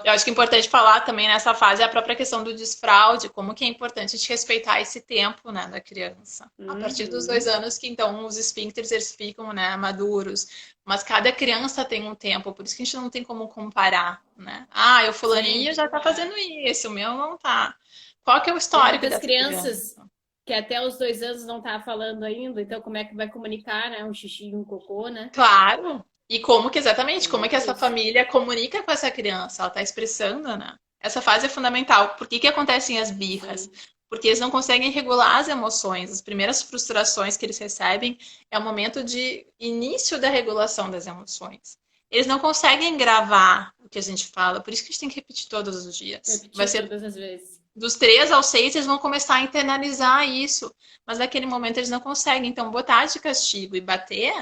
Eu acho que é importante falar também nessa fase a própria questão do desfraude, como que é importante a gente respeitar esse tempo, né, da criança. A partir dos dois Uhum. anos que então os esfíncteres eles ficam, né, maduros, mas cada criança tem um tempo, por isso que a gente não tem como comparar, né? Ah, o fulaninho Sim. já tá fazendo isso, o meu não tá. Qual que é o Tem histórico muitas dessa crianças criança? que até os 2 anos não tá falando ainda, então como é que vai comunicar, né? Um xixi e um cocô, né? Claro. E como que exatamente, Tem como é que muito essa isso. família comunica com essa criança? Ela está expressando, né? Essa fase é fundamental. Por que que acontecem as birras? Sim. Porque eles não conseguem regular as emoções. As primeiras frustrações que eles recebem é o momento de início da regulação das emoções. Eles não conseguem gravar o que a gente fala, por isso que a gente tem que repetir todos os dias. Vai Repetir ser todas as vezes. dos 3 aos 6, eles vão começar a internalizar isso. Mas naquele momento eles não conseguem. Então, botar de castigo e bater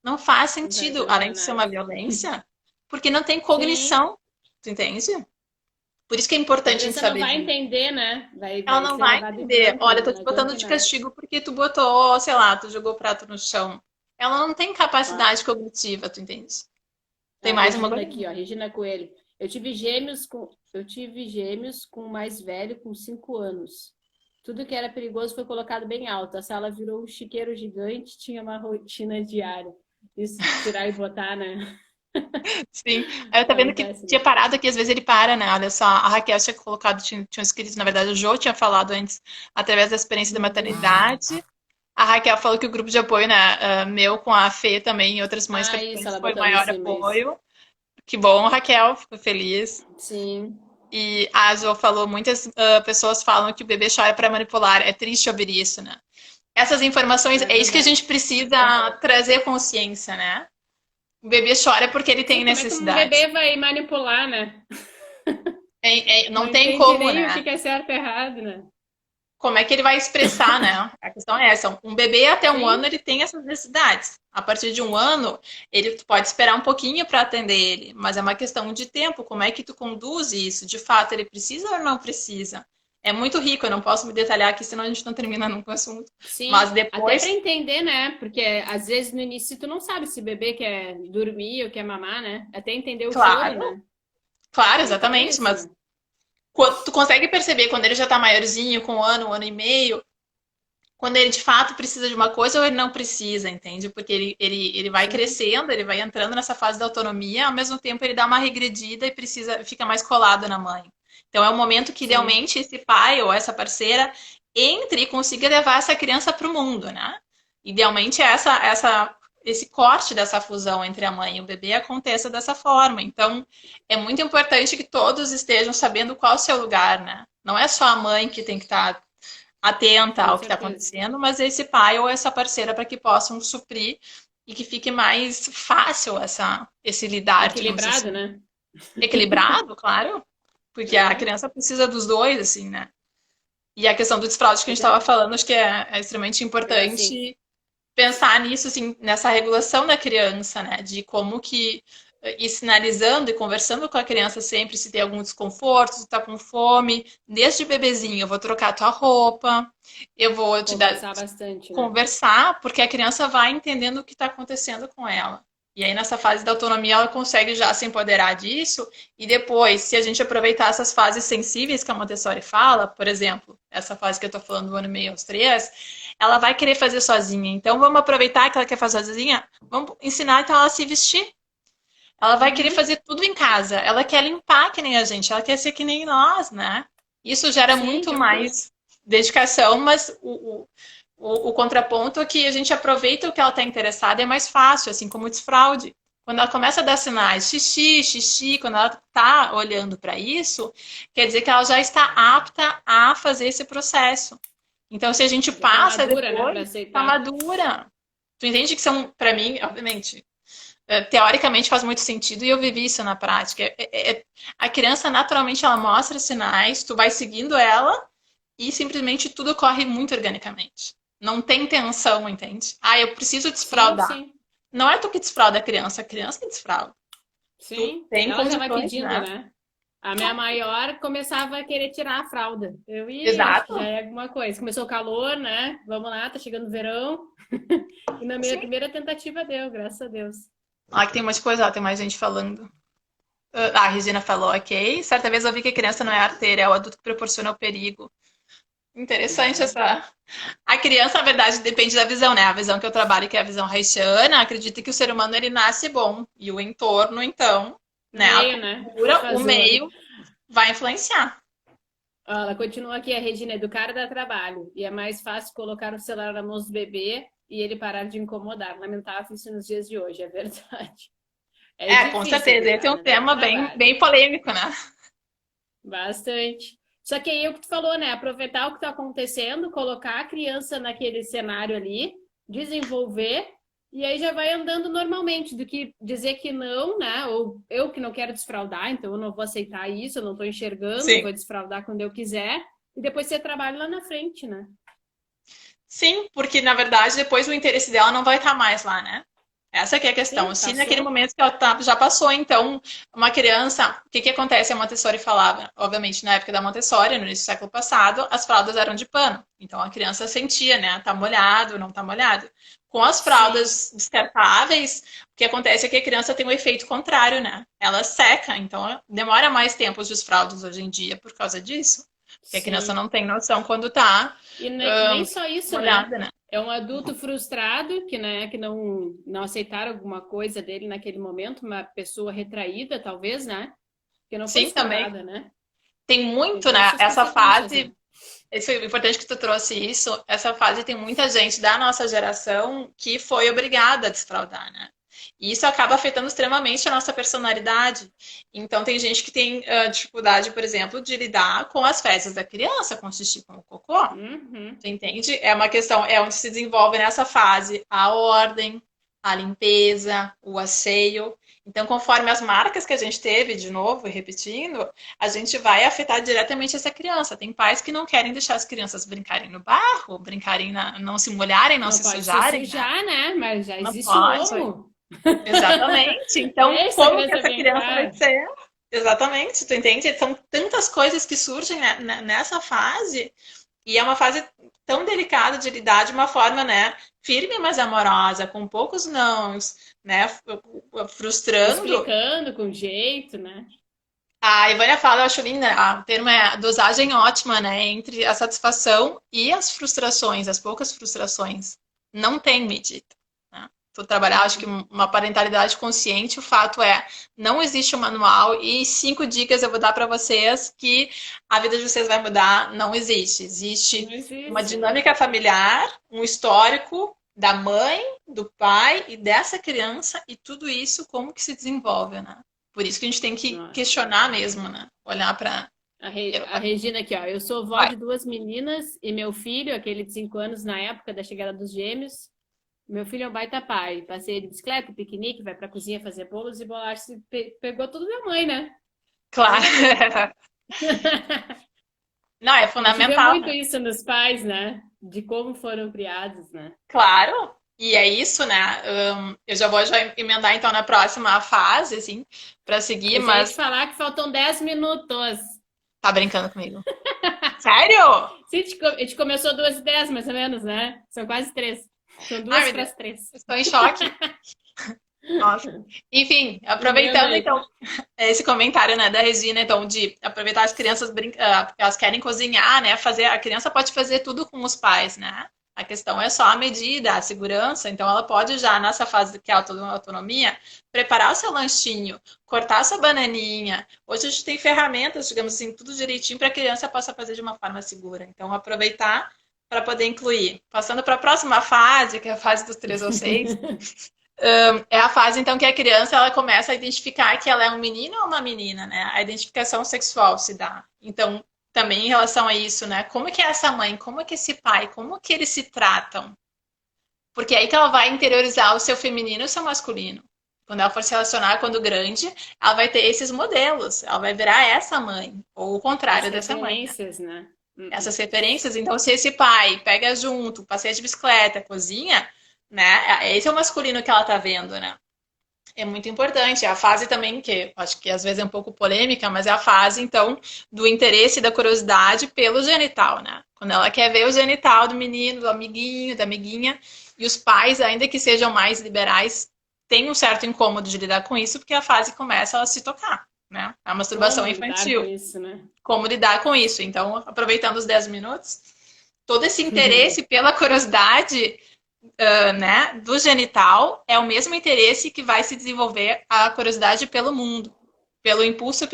não faz Não vai sentido, adiantar além de ser uma nada. violência, porque não tem Sim. cognição, tu entende? Por isso que é A importante a gente criança não saber vai disso. entender, né? Ela Vai não ser vai levada em entender, branco, olha, né? tô Não te botando adianta de nada. castigo porque tu botou, sei lá, tu jogou o prato no chão. Ela não tem Ó, capacidade cognitiva, tu entende? Tem a mais uma Regina coisa? aqui, ó, Regina Coelho. Eu tive gêmeos com o mais velho com 5 anos. Tudo que era perigoso foi colocado bem alto. A sala virou um chiqueiro gigante, tinha uma rotina diária. Isso, tirar e botar, né? Sim. Aí eu tô vendo que Acontece, tinha né? parado aqui, às vezes ele para, né? Olha só, a Raquel tinha colocado, tinha escrito, na verdade, o Jô tinha falado antes, através da experiência da Não vi isso. maternidade. A Raquel falou que o grupo de apoio, né, meu com a Fê também e outras mães Ah, isso, participantes ela foi o botou ali em maior cima, isso. apoio. Que bom, Raquel, fico feliz. Sim, E a Jo falou, muitas pessoas falam que o bebê chora para manipular. É triste ouvir isso, né? Essas informações, é é isso que a gente verdade. precisa trazer consciência, né? O bebê chora porque ele tem Sim, como é que um necessidades. bebê vai manipular, né? Não Não tem entende como, nem o né? que é certo e errado, né? Como é que ele vai expressar, né? A questão é essa. Um bebê até 1 ano Sim, ele tem essas necessidades. A partir de 1 ano, ele tu pode esperar um pouquinho para atender ele, mas é uma questão de tempo. Como é que tu conduz isso? De fato, ele precisa ou não precisa? É muito rico, eu não posso me detalhar aqui, senão a gente não termina nunca o assunto. Mas sim. Até para depois, entender, né? Porque às vezes no início tu não sabe se o bebê quer dormir ou quer mamar, né? Até entender o choro, claro, né? claro, Tem tudo exatamente, isso, mas né? tu consegue perceber quando ele já tá maiorzinho, com 1 ano e meio, quando ele de fato precisa de uma coisa ou ele não precisa, entende? Porque ele vai Sim, crescendo, ele vai entrando nessa fase da autonomia, ao mesmo tempo ele dá uma regredida e precisa, fica mais colado na mãe. Então é o momento que sim. idealmente esse pai ou essa parceira entre e consiga levar essa criança para o mundo, né? Idealmente esse corte dessa fusão entre a mãe e o bebê aconteça dessa forma. Então é muito importante que todos estejam sabendo qual é o seu lugar, né? Não é só a mãe que tem que estar atenta Com ao que está certeza. acontecendo, mas esse pai ou essa parceira para que possam suprir e que fique mais fácil esse lidar, digamos Equilibrado, assim. né? Equilibrado, claro, porque a É, criança precisa dos dois, assim, né? E a questão do desfraude que a gente estava verdade. falando, acho que é extremamente É assim. importante pensar nisso, assim, nessa regulação da criança, né? De como que ir sinalizando e conversando com a criança sempre se tem algum desconforto, se tá com fome, desde bebezinho, eu vou trocar tua roupa, eu vou te dar Conversar bastante, né? conversar, porque a criança vai entendendo o que está acontecendo com ela. E aí, nessa fase da autonomia, ela consegue já se empoderar disso. E depois, se a gente aproveitar essas fases sensíveis que a Montessori fala, por exemplo, essa fase que eu estou falando do 1 ano e meio aos 3, ela vai querer fazer sozinha. Então, vamos aproveitar que ela quer fazer sozinha, vamos ensinar então ela a se vestir. Ela vai querer Uhum. fazer tudo em casa. Ela quer limpar que nem a gente, ela quer ser que nem nós, né? Isso gera Sim, muito que horror. mais dedicação, mas o contraponto é que a gente aproveita o que ela está interessada, é mais fácil, assim como o desfraude. Quando ela começa a dar sinais, xixi, xixi, quando ela está olhando para isso, quer dizer que ela já está apta a fazer esse processo. Então, se a gente Já tá passa madura, né, para depois, está aceitar. madura. Tu entende que são, para mim, obviamente, teoricamente faz muito sentido e eu vivi isso na prática. A criança naturalmente ela mostra sinais, tu vai seguindo ela e simplesmente tudo ocorre muito organicamente. Não tem tensão, entende? Ah, eu preciso Sim, desfraudar. sim, Não é tu que desfrauda a criança que desfrauda. Tu sim. tem Ela já vai condições, pedindo, né? né? A minha maior começava a querer tirar a fralda. Eu ia, acho que já Exato. é alguma coisa. Começou o calor, né? Vamos lá, tá chegando o verão. E na minha Sim. primeira tentativa deu, graças a Deus. Ah, que tem mais coisa, ó, tem mais gente falando. A Regina falou, ok. Certa vez eu vi que a criança não é arteira, é o adulto que proporciona o perigo. Interessante É. essa. A criança, na verdade, depende da visão, né? A visão que eu trabalho, que é a visão haitiana, acredita que o ser humano ele nasce bom. E o entorno, então, No né? A meio, né? cultura, o Faz o... meio vai influenciar. Ela continua aqui, a Regina, educar dá trabalho. E é mais fácil colocar o celular na mão do bebê e ele parar de incomodar. Lamentável isso nos dias de hoje, é verdade. É É, com difícil certeza. Esse é educar, um né? Dá tema bem, trabalho. bem polêmico, né? Bastante. Só que aí é o que tu falou, né? Aproveitar o que está acontecendo, colocar a criança naquele cenário ali, desenvolver, e aí já vai andando normalmente, do que dizer que não, né? Ou eu que não quero desfraudar, então eu não vou aceitar isso, eu não estou enxergando, Sim. vou desfraudar quando eu quiser, e depois você trabalha lá na frente, né? Sim, porque na verdade depois o interesse dela não vai estar mais lá, né? Essa que é a questão. Sim, Se naquele passou. momento que ela já passou, então, uma criança, o que que acontece? A Montessori falava, obviamente, na época da Montessori, no início do século passado, as fraldas eram de pano. Então a criança sentia, né? Tá molhado, não tá molhado. Com as Sim, fraldas descartáveis, o que acontece é que a criança tem um efeito contrário, né? Ela seca, então demora mais tempo os desfraldos hoje em dia por causa disso. Porque a criança sim. não tem noção quando tá E nem só isso, né? molhada, né? É um adulto frustrado que, né, que não aceitaram alguma coisa dele naquele momento, uma pessoa retraída, talvez, né? Que não foi Sim, também. escutada, né? Tem Tem muito, todas né? essas Essa consequências, né? fase. Isso é importante que tu trouxe isso. Essa fase tem muita gente da nossa geração que foi obrigada a desfraudar, né? E isso acaba afetando extremamente a nossa personalidade. Então, tem gente que tem dificuldade, por exemplo, de lidar com as fezes da criança, com o xixi, com o cocô. Uhum. Você entende? É uma questão, é onde se desenvolve nessa fase a ordem, a limpeza, o asseio. Então, conforme as marcas que a gente teve, de novo, e repetindo, a gente vai afetar diretamente essa criança. Tem pais que não querem deixar as crianças brincarem no barro, brincarem não se molharem, não Não se pode se sujarem, né? sujar, né? Mas já Não existe o pode. homo. Exatamente. Então, Deixa a como que criança essa criança vai brincar. ser? Exatamente, tu entende? São tantas coisas que surgem nessa fase e é uma fase tão delicada de lidar de uma forma, né, firme, mas amorosa, com poucos nãos, né, frustrando. Explicando com jeito, né? A Ivânia fala, eu acho linda, o termo é a dosagem ótima, né, entre a satisfação e as frustrações, as poucas frustrações. Não tem medida. Né? Tu trabalhar, acho que Uhum. uma parentalidade consciente, o fato é, não existe um manual e 5 dicas eu vou dar para vocês que a vida de vocês vai mudar, não existe. Não Existe uma existe. dinâmica familiar, um histórico da mãe, do pai e dessa criança e tudo isso como que se desenvolve, né? Por isso que a gente tem que Nossa. questionar mesmo, né? Olhar para. A Regina aqui, ó. Eu sou vó Vai. de duas meninas e meu filho, aquele de 5 anos, na época da chegada dos gêmeos, meu filho é um baita pai. Passeio de bicicleta, piquenique, vai pra cozinha fazer bolos e bolachas. Pegou tudo da mãe, né? Claro. Nada a ver. Não, é A gente vê fundamental, muito né? isso nos pais, né? De como foram criados, né? Claro. E é isso, né? Eu já emendar então na próxima fase, assim, para seguir, Eu já ia te mas falar que faltam 10 minutos. tá brincando comigo. Sério? Sim, a gente começou 2h10, mais ou menos, né? São quase 3. São Ai, duas meu para Deus. as 3. Estou em choque. Nossa. Enfim, Emenda aproveitando aí. então esse comentário, né, da Regina, então, de aproveitar as crianças porque elas querem cozinhar, né? Fazer, a criança pode fazer tudo com os pais, né? A questão é só a medida, a segurança. Então, ela pode já, nessa fase que é a autonomia, preparar o seu lanchinho, cortar a sua bananinha. Hoje a gente tem ferramentas, digamos assim, tudo direitinho para a criança possa fazer de uma forma segura. Então, aproveitar para poder incluir. Passando para a próxima fase, que é a fase dos 3 ou 6, é a fase, então, que a criança ela começa a identificar que ela é um menino ou uma menina, né? A identificação sexual se dá. Então, também em relação a isso, né? Como que é essa mãe? Como que esse pai? Como que eles se tratam? Porque é aí que ela vai interiorizar o seu feminino e o seu masculino. Quando ela for se relacionar quando grande, ela vai ter esses modelos. Ela vai virar essa mãe. Ou o contrário As dessa mãe. referências, né? Essas referências. Então, se esse pai pega junto, passeia de bicicleta, cozinha, né? Esse é o masculino que ela tá vendo, né? É muito importante. É a fase também, que acho que às vezes é um pouco polêmica, mas é a fase, então, do interesse e da curiosidade pelo genital, né? Quando ela quer ver o genital do menino, do amiguinho, da amiguinha, e os pais, ainda que sejam mais liberais, têm um certo incômodo de lidar com isso, porque a fase começa a se tocar, né? A masturbação Como lidar com infantil. isso, né? Como lidar com isso. Então, aproveitando os 10 minutos, todo esse interesse pela curiosidade né, do genital é o mesmo interesse que vai se desenvolver a curiosidade pelo mundo, pelo impulso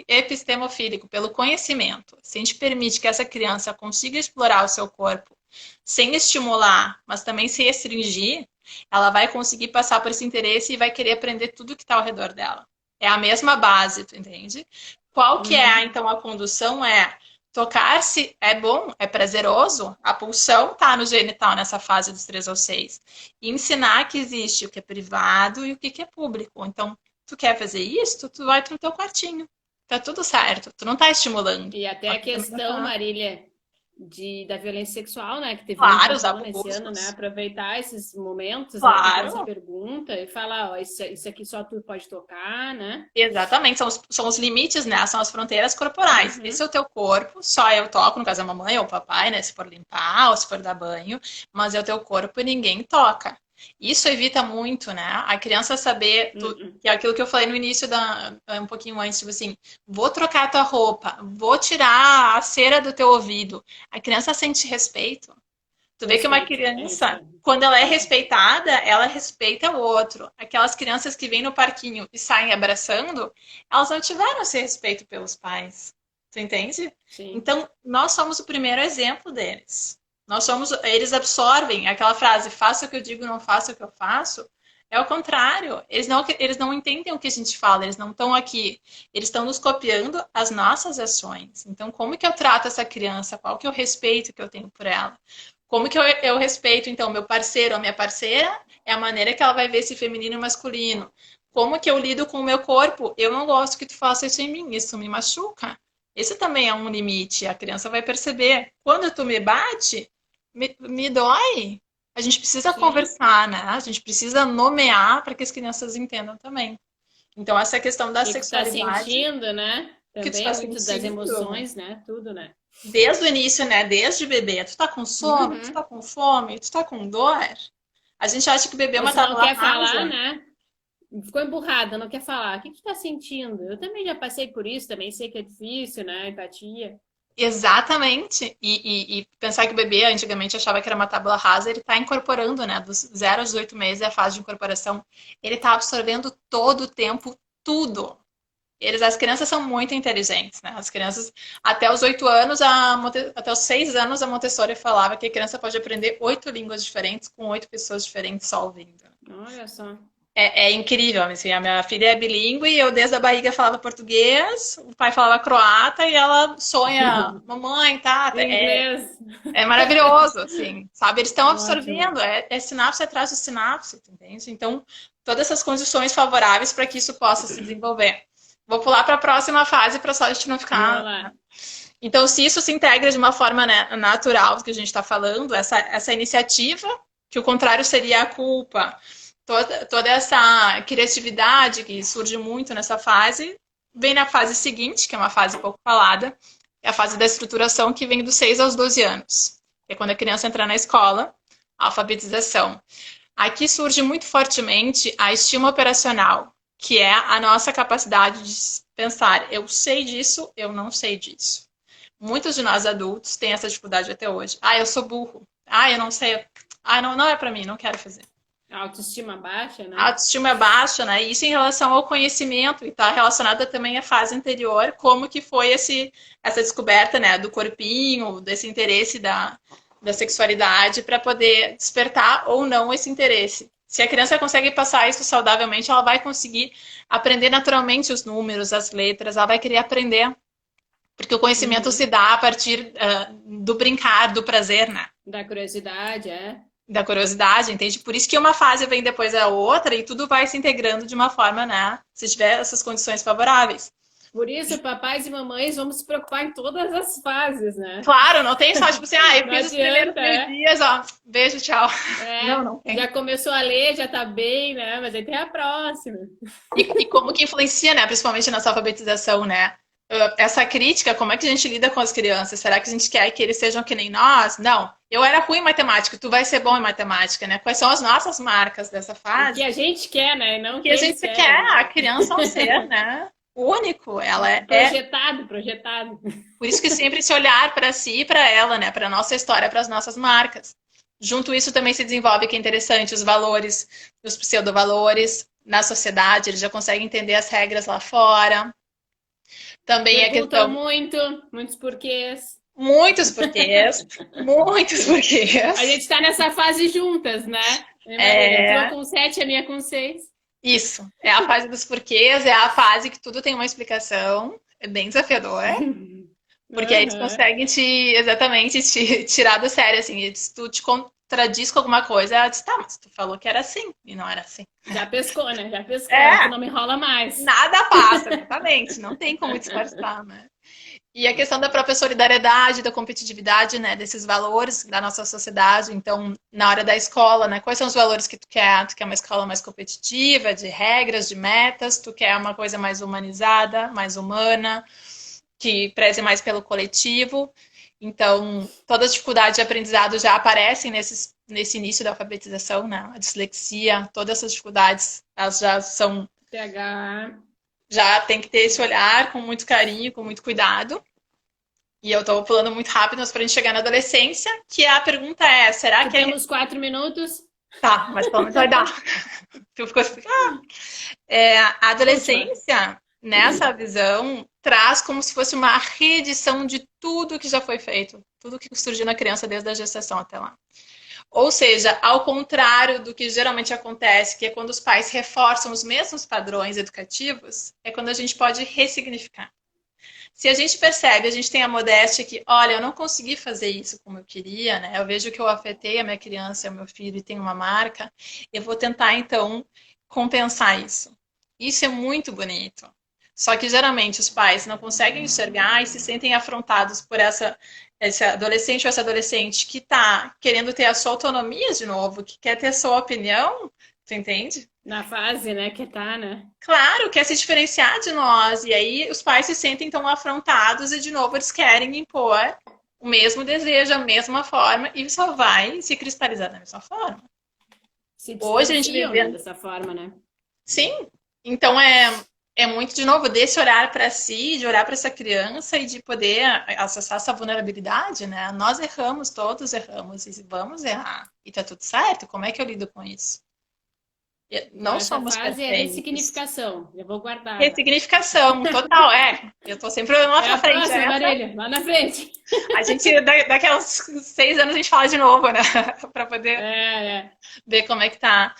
epistemofílico, pelo conhecimento. Se a gente permite que essa criança consiga explorar o seu corpo sem estimular, mas também sem restringir, ela vai conseguir passar por esse interesse e vai querer aprender tudo que está ao redor dela. É a mesma base, tu entende? Qual que é, então, a condução? Tocar-se é bom, é prazeroso, a pulsão tá no genital nessa fase dos 3 ou 6. E ensinar que existe o que é privado e o que é público. Então, tu quer fazer isso, tu vai pro teu quartinho. Tá tudo certo, tu não tá estimulando. E até a questão, Tá. Marília, da violência sexual, né? Que teve Claro, muita os tona esse ano, né? abusos. Aproveitar esses momentos, né? Que a criança Claro. pergunta e fala, ó, isso aqui só tu pode tocar, né? Exatamente, são os limites, né? São as fronteiras corporais. Esse é o teu corpo, só eu toco, no caso a mamãe ou o papai, né? Se for limpar ou se for dar banho, mas é o teu corpo e ninguém toca. Isso evita muito, né? A criança saber, que é aquilo que eu falei no início, um pouquinho antes, tipo assim, vou trocar a tua roupa, vou tirar a cera do teu ouvido. A criança sente respeito. Tu vê que uma criança, quando ela é respeitada, ela respeita o outro. Aquelas crianças que vêm no parquinho e saem abraçando, elas não tiveram esse respeito pelos pais. Tu entende? Sim. Então, nós somos o primeiro exemplo deles. Eles absorvem aquela frase, faça o que eu digo, não faça o que eu faço. É o contrário. Eles não entendem o que a gente fala, eles não estão aqui. Eles estão nos copiando as nossas ações. Então, como que eu trato essa criança? Qual que é o respeito que eu tenho por ela? Como que eu respeito, então, meu parceiro ou minha parceira? É a maneira que ela vai ver esse feminino e masculino. Como que eu lido com o meu corpo? Eu não gosto que tu faça isso em mim, isso me machuca. Esse também é um limite, a criança vai perceber. Quando tu me bate, me dói. A gente precisa conversar, né? A gente precisa nomear para que as crianças entendam também. Então, essa questão da sexualidade... Que tu tá sentindo, né? Também tá muito das emoções, né? Tudo, né? Desde o início, né? Desde bebê. Tu tá com sono? Tu tá com fome? Tu tá com dor? A gente acha que o bebê é uma tábua rasa. Não quer rasa. falar, né? Ficou emburrada, não quer falar. O que tu tá sentindo? Eu também já passei por isso, também sei que é difícil, né? Empatia. Exatamente. E pensar que o bebê antigamente achava que era uma tábua rasa, ele tá incorporando, né? Dos 0 aos 18 meses é a fase de incorporação. Ele tá absorvendo todo o tempo tudo. As crianças são muito inteligentes, né? As crianças, até os 8 anos, até os 6 anos, a Montessori falava que a criança pode aprender 8 línguas diferentes com 8 pessoas diferentes só ouvindo. Olha só. É incrível, assim, a minha filha é bilíngue e eu desde a barriga falava português, o pai falava croata e ela sonha, mamãe, tá? Inglês. É maravilhoso, assim, sabe? Eles estão absorvendo, é sinapse atrás de sinapse, entende? Então, todas essas condições favoráveis para que isso possa se desenvolver. Vou pular para a próxima fase para só a gente não ficar... Então, se isso se integra de uma forma, né, natural, do que a gente está falando, essa iniciativa, que o contrário seria a culpa, toda essa criatividade que surge muito nessa fase, vem na fase seguinte, que é uma fase pouco falada, é a fase da estruturação, que vem dos 6 aos 12 anos. É quando a criança entra na escola, a alfabetização. Aqui surge muito fortemente a estima operacional, que é a nossa capacidade de pensar, eu sei disso, eu não sei disso. Muitos de nós adultos têm essa dificuldade até hoje. Eu sou burro, eu não sei, não é pra mim, não quero fazer. A autoestima baixa, A né? autoestima é baixa, né? Isso em relação ao conhecimento, e está relacionada também à fase anterior, como que foi essa descoberta, né, do corpinho, desse interesse da sexualidade, para poder despertar ou não esse interesse. Se a criança consegue passar isso saudavelmente, ela vai conseguir aprender naturalmente os números, as letras, ela vai querer aprender, porque o conhecimento Uhum. se dá a partir do brincar, do prazer, né? Da curiosidade, é. Da curiosidade, entende? Por isso que uma fase vem depois da outra e tudo vai se integrando de uma forma, né? Se tiver essas condições favoráveis. Por isso, papais e mamães, vamos se preocupar em todas as fases, né? Claro, não tem só, tipo assim, eu Não fiz os primeiros adianta, 1000 dias, ó, beijo, tchau. é. Não tem. Já começou a ler, já tá bem, né? Mas aí tem a próxima. E como que influencia, né? Principalmente nessa alfabetização, né? Essa crítica, como é que a gente lida com as crianças? Será que a gente quer que eles sejam que nem nós? Não. Eu era ruim em matemática, tu vai ser bom em matemática, né? Quais são as nossas marcas dessa O que fase? a gente quer, né? E não o Que que a eles gente querem, quer, né? a criança é um ser, né? Único, ela é. Projetado, projetado. Por isso que sempre esse olhar para si e para ela, né? Para nossa história, para as nossas marcas. Junto isso também se desenvolve, que é interessante, os valores, os pseudovalores na sociedade, eles já conseguem entender as regras lá fora. Também a Perguntam questão, muito, muitos porquês. muitos porquês, muitos A porquês. gente tá nessa fase juntas, né? Marília, a tua É com 7, a minha com 6. isso, é a fase dos porquês, é a fase que tudo tem uma explicação, é bem desafiador. Porque aí eles Uhum. conseguem exatamente te tirar do sério, assim. Se tu te contradiz com alguma coisa, ela diz, tá, mas tu falou que era assim, e não era assim. Já pescou, né? Já pescou. Ela tu É, não me enrola mais. nada passa, exatamente. Não tem como disfarçar, né? E a questão da própria solidariedade, da competitividade, né? Desses valores da nossa sociedade. Então, na hora da escola, né? Quais são os valores que tu quer? Tu quer uma escola mais competitiva, de regras, de metas? Tu quer uma coisa mais humanizada, mais humana? Que preze mais pelo coletivo. Então, todas as dificuldades de aprendizado já aparecem nesse início da alfabetização, né? A dislexia, todas essas dificuldades, elas já são, TH. já tem que ter esse olhar com muito carinho, com muito cuidado. E eu estou pulando muito rápido, mas para a gente chegar na adolescência, que a pergunta é, será que Temos 4 minutos. Tá, mas pelo menos vai dar. Tu ficou assim, a Última. adolescência, nessa visão, traz como se fosse uma reedição de tudo que já foi feito, tudo que surgiu na criança desde a gestação até lá. Ou seja, ao contrário do que geralmente acontece, que é quando os pais reforçam os mesmos padrões educativos, é quando a gente pode ressignificar. Se a gente percebe, a gente tem a modéstia que, olha, eu não consegui fazer isso como eu queria, né? Eu vejo que eu afetei a minha criança, o meu filho e tem uma marca, eu vou tentar então compensar isso. Isso é muito bonito. Só que geralmente os pais não conseguem enxergar e se sentem afrontados por esse adolescente ou essa adolescente que está querendo ter a sua autonomia de novo, que quer ter a sua opinião, tu entende? Na fase, né, que tá, né? Claro, quer se diferenciar de nós. E aí os pais se sentem tão afrontados e, de novo, eles querem impor o mesmo desejo, a mesma forma, e só vai se cristalizar da mesma forma. Se Hoje a gente distanciam, né, vive. dessa forma, né? Sim, então é muito, de novo, desse olhar para si, de olhar para essa criança e de poder acessar essa vulnerabilidade, né? Nós erramos, todos erramos, e vamos errar. E tá tudo certo, como é que eu lido com isso? Então, Não essa somos fase é perfeitos. ressignificação. Eu vou guardar. Ressignificação, total, Eu tô sempre olhando lá É pra a frente. próxima, Marília. Lá na frente. A gente, daqui a uns 6 anos, a gente fala de novo, né? Pra poder É. ver como é que tá.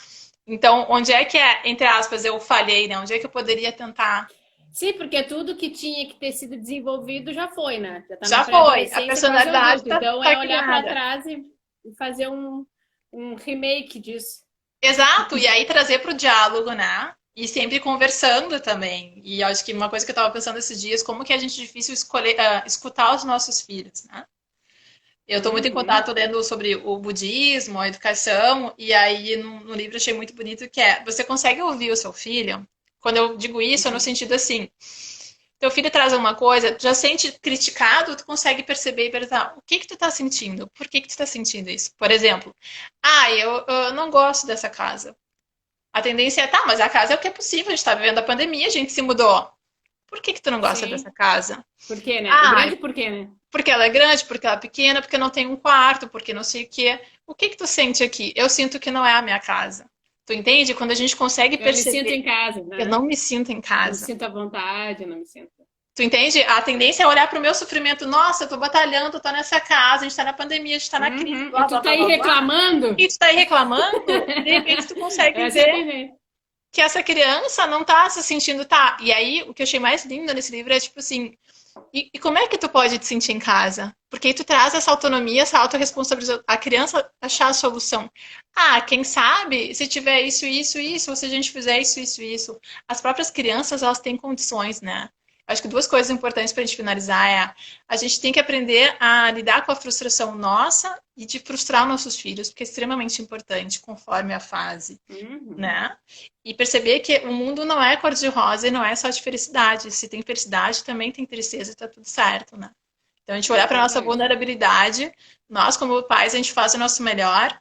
Então, onde é que entre aspas, eu falhei, né? Onde é que eu poderia tentar? Sim, porque tudo que tinha que ter sido desenvolvido já foi, né? Já tá na Já foi. A pré-adolescência, quase personalidade adulto. tá, Então tá é olhar para criada. trás e fazer um remake disso. Exato. E aí trazer pro diálogo, né? E sempre conversando também. E eu acho que uma coisa que eu tava pensando esses dias, como que é gente difícil escolher, escutar os nossos filhos, né? Eu estou muito em Uhum. contato lendo sobre o budismo, a educação, e aí no livro eu achei muito bonito que você consegue ouvir o seu filho. Quando eu digo isso, é no Uhum. sentido assim, teu filho traz alguma coisa, já sente criticado, tu consegue perceber e pensar, o que que tu tá sentindo? Por que que tu tá sentindo isso? Por exemplo, eu não gosto dessa casa. A tendência é, tá, mas a casa é o que é possível, a gente tá vivendo a pandemia, a gente se mudou. Por que que tu não gosta dessa Sim. casa? Por quê, né? O Ah, grande porquê, né? Porque ela é grande, porque ela é pequena, porque não tem um quarto, porque não sei o quê. O que que tu sente aqui? Eu sinto que não é a minha casa. Tu entende? Quando a gente consegue Eu me sinto perceber, em casa, eu né? não me sinto em Não me casa. sinto à vontade, não me sinto. Tu entende? A tendência é olhar para o meu sofrimento. Nossa, eu tô batalhando, tô nessa casa, a gente tá na pandemia, a gente tá na crise, Uhum. E blá, tu blá, tá blá, aí blá, blá. reclamando? E tu tá aí reclamando, e de repente tu consegue Essa é a ver tendência. que essa criança não tá se sentindo, tá. E aí, o que eu achei mais lindo nesse livro é tipo assim, e como é que tu pode te sentir em casa? Porque aí tu traz essa autonomia, essa autorresponsabilização, a criança achar a solução. Ah, quem sabe se tiver isso, isso, isso, ou se a gente fizer isso, isso, isso. As próprias crianças, elas têm condições, né? Acho que duas coisas importantes para a gente finalizar é a gente tem que aprender a lidar com a frustração nossa e de frustrar nossos filhos, porque é extremamente importante conforme a fase, Uhum. né? E perceber que o mundo não é cor-de-rosa e não é só de felicidade. Se tem felicidade, também tem tristeza e tá tudo certo, né? Então a gente É olhar para nossa verdade. vulnerabilidade, nós como pais a gente faz o nosso melhor,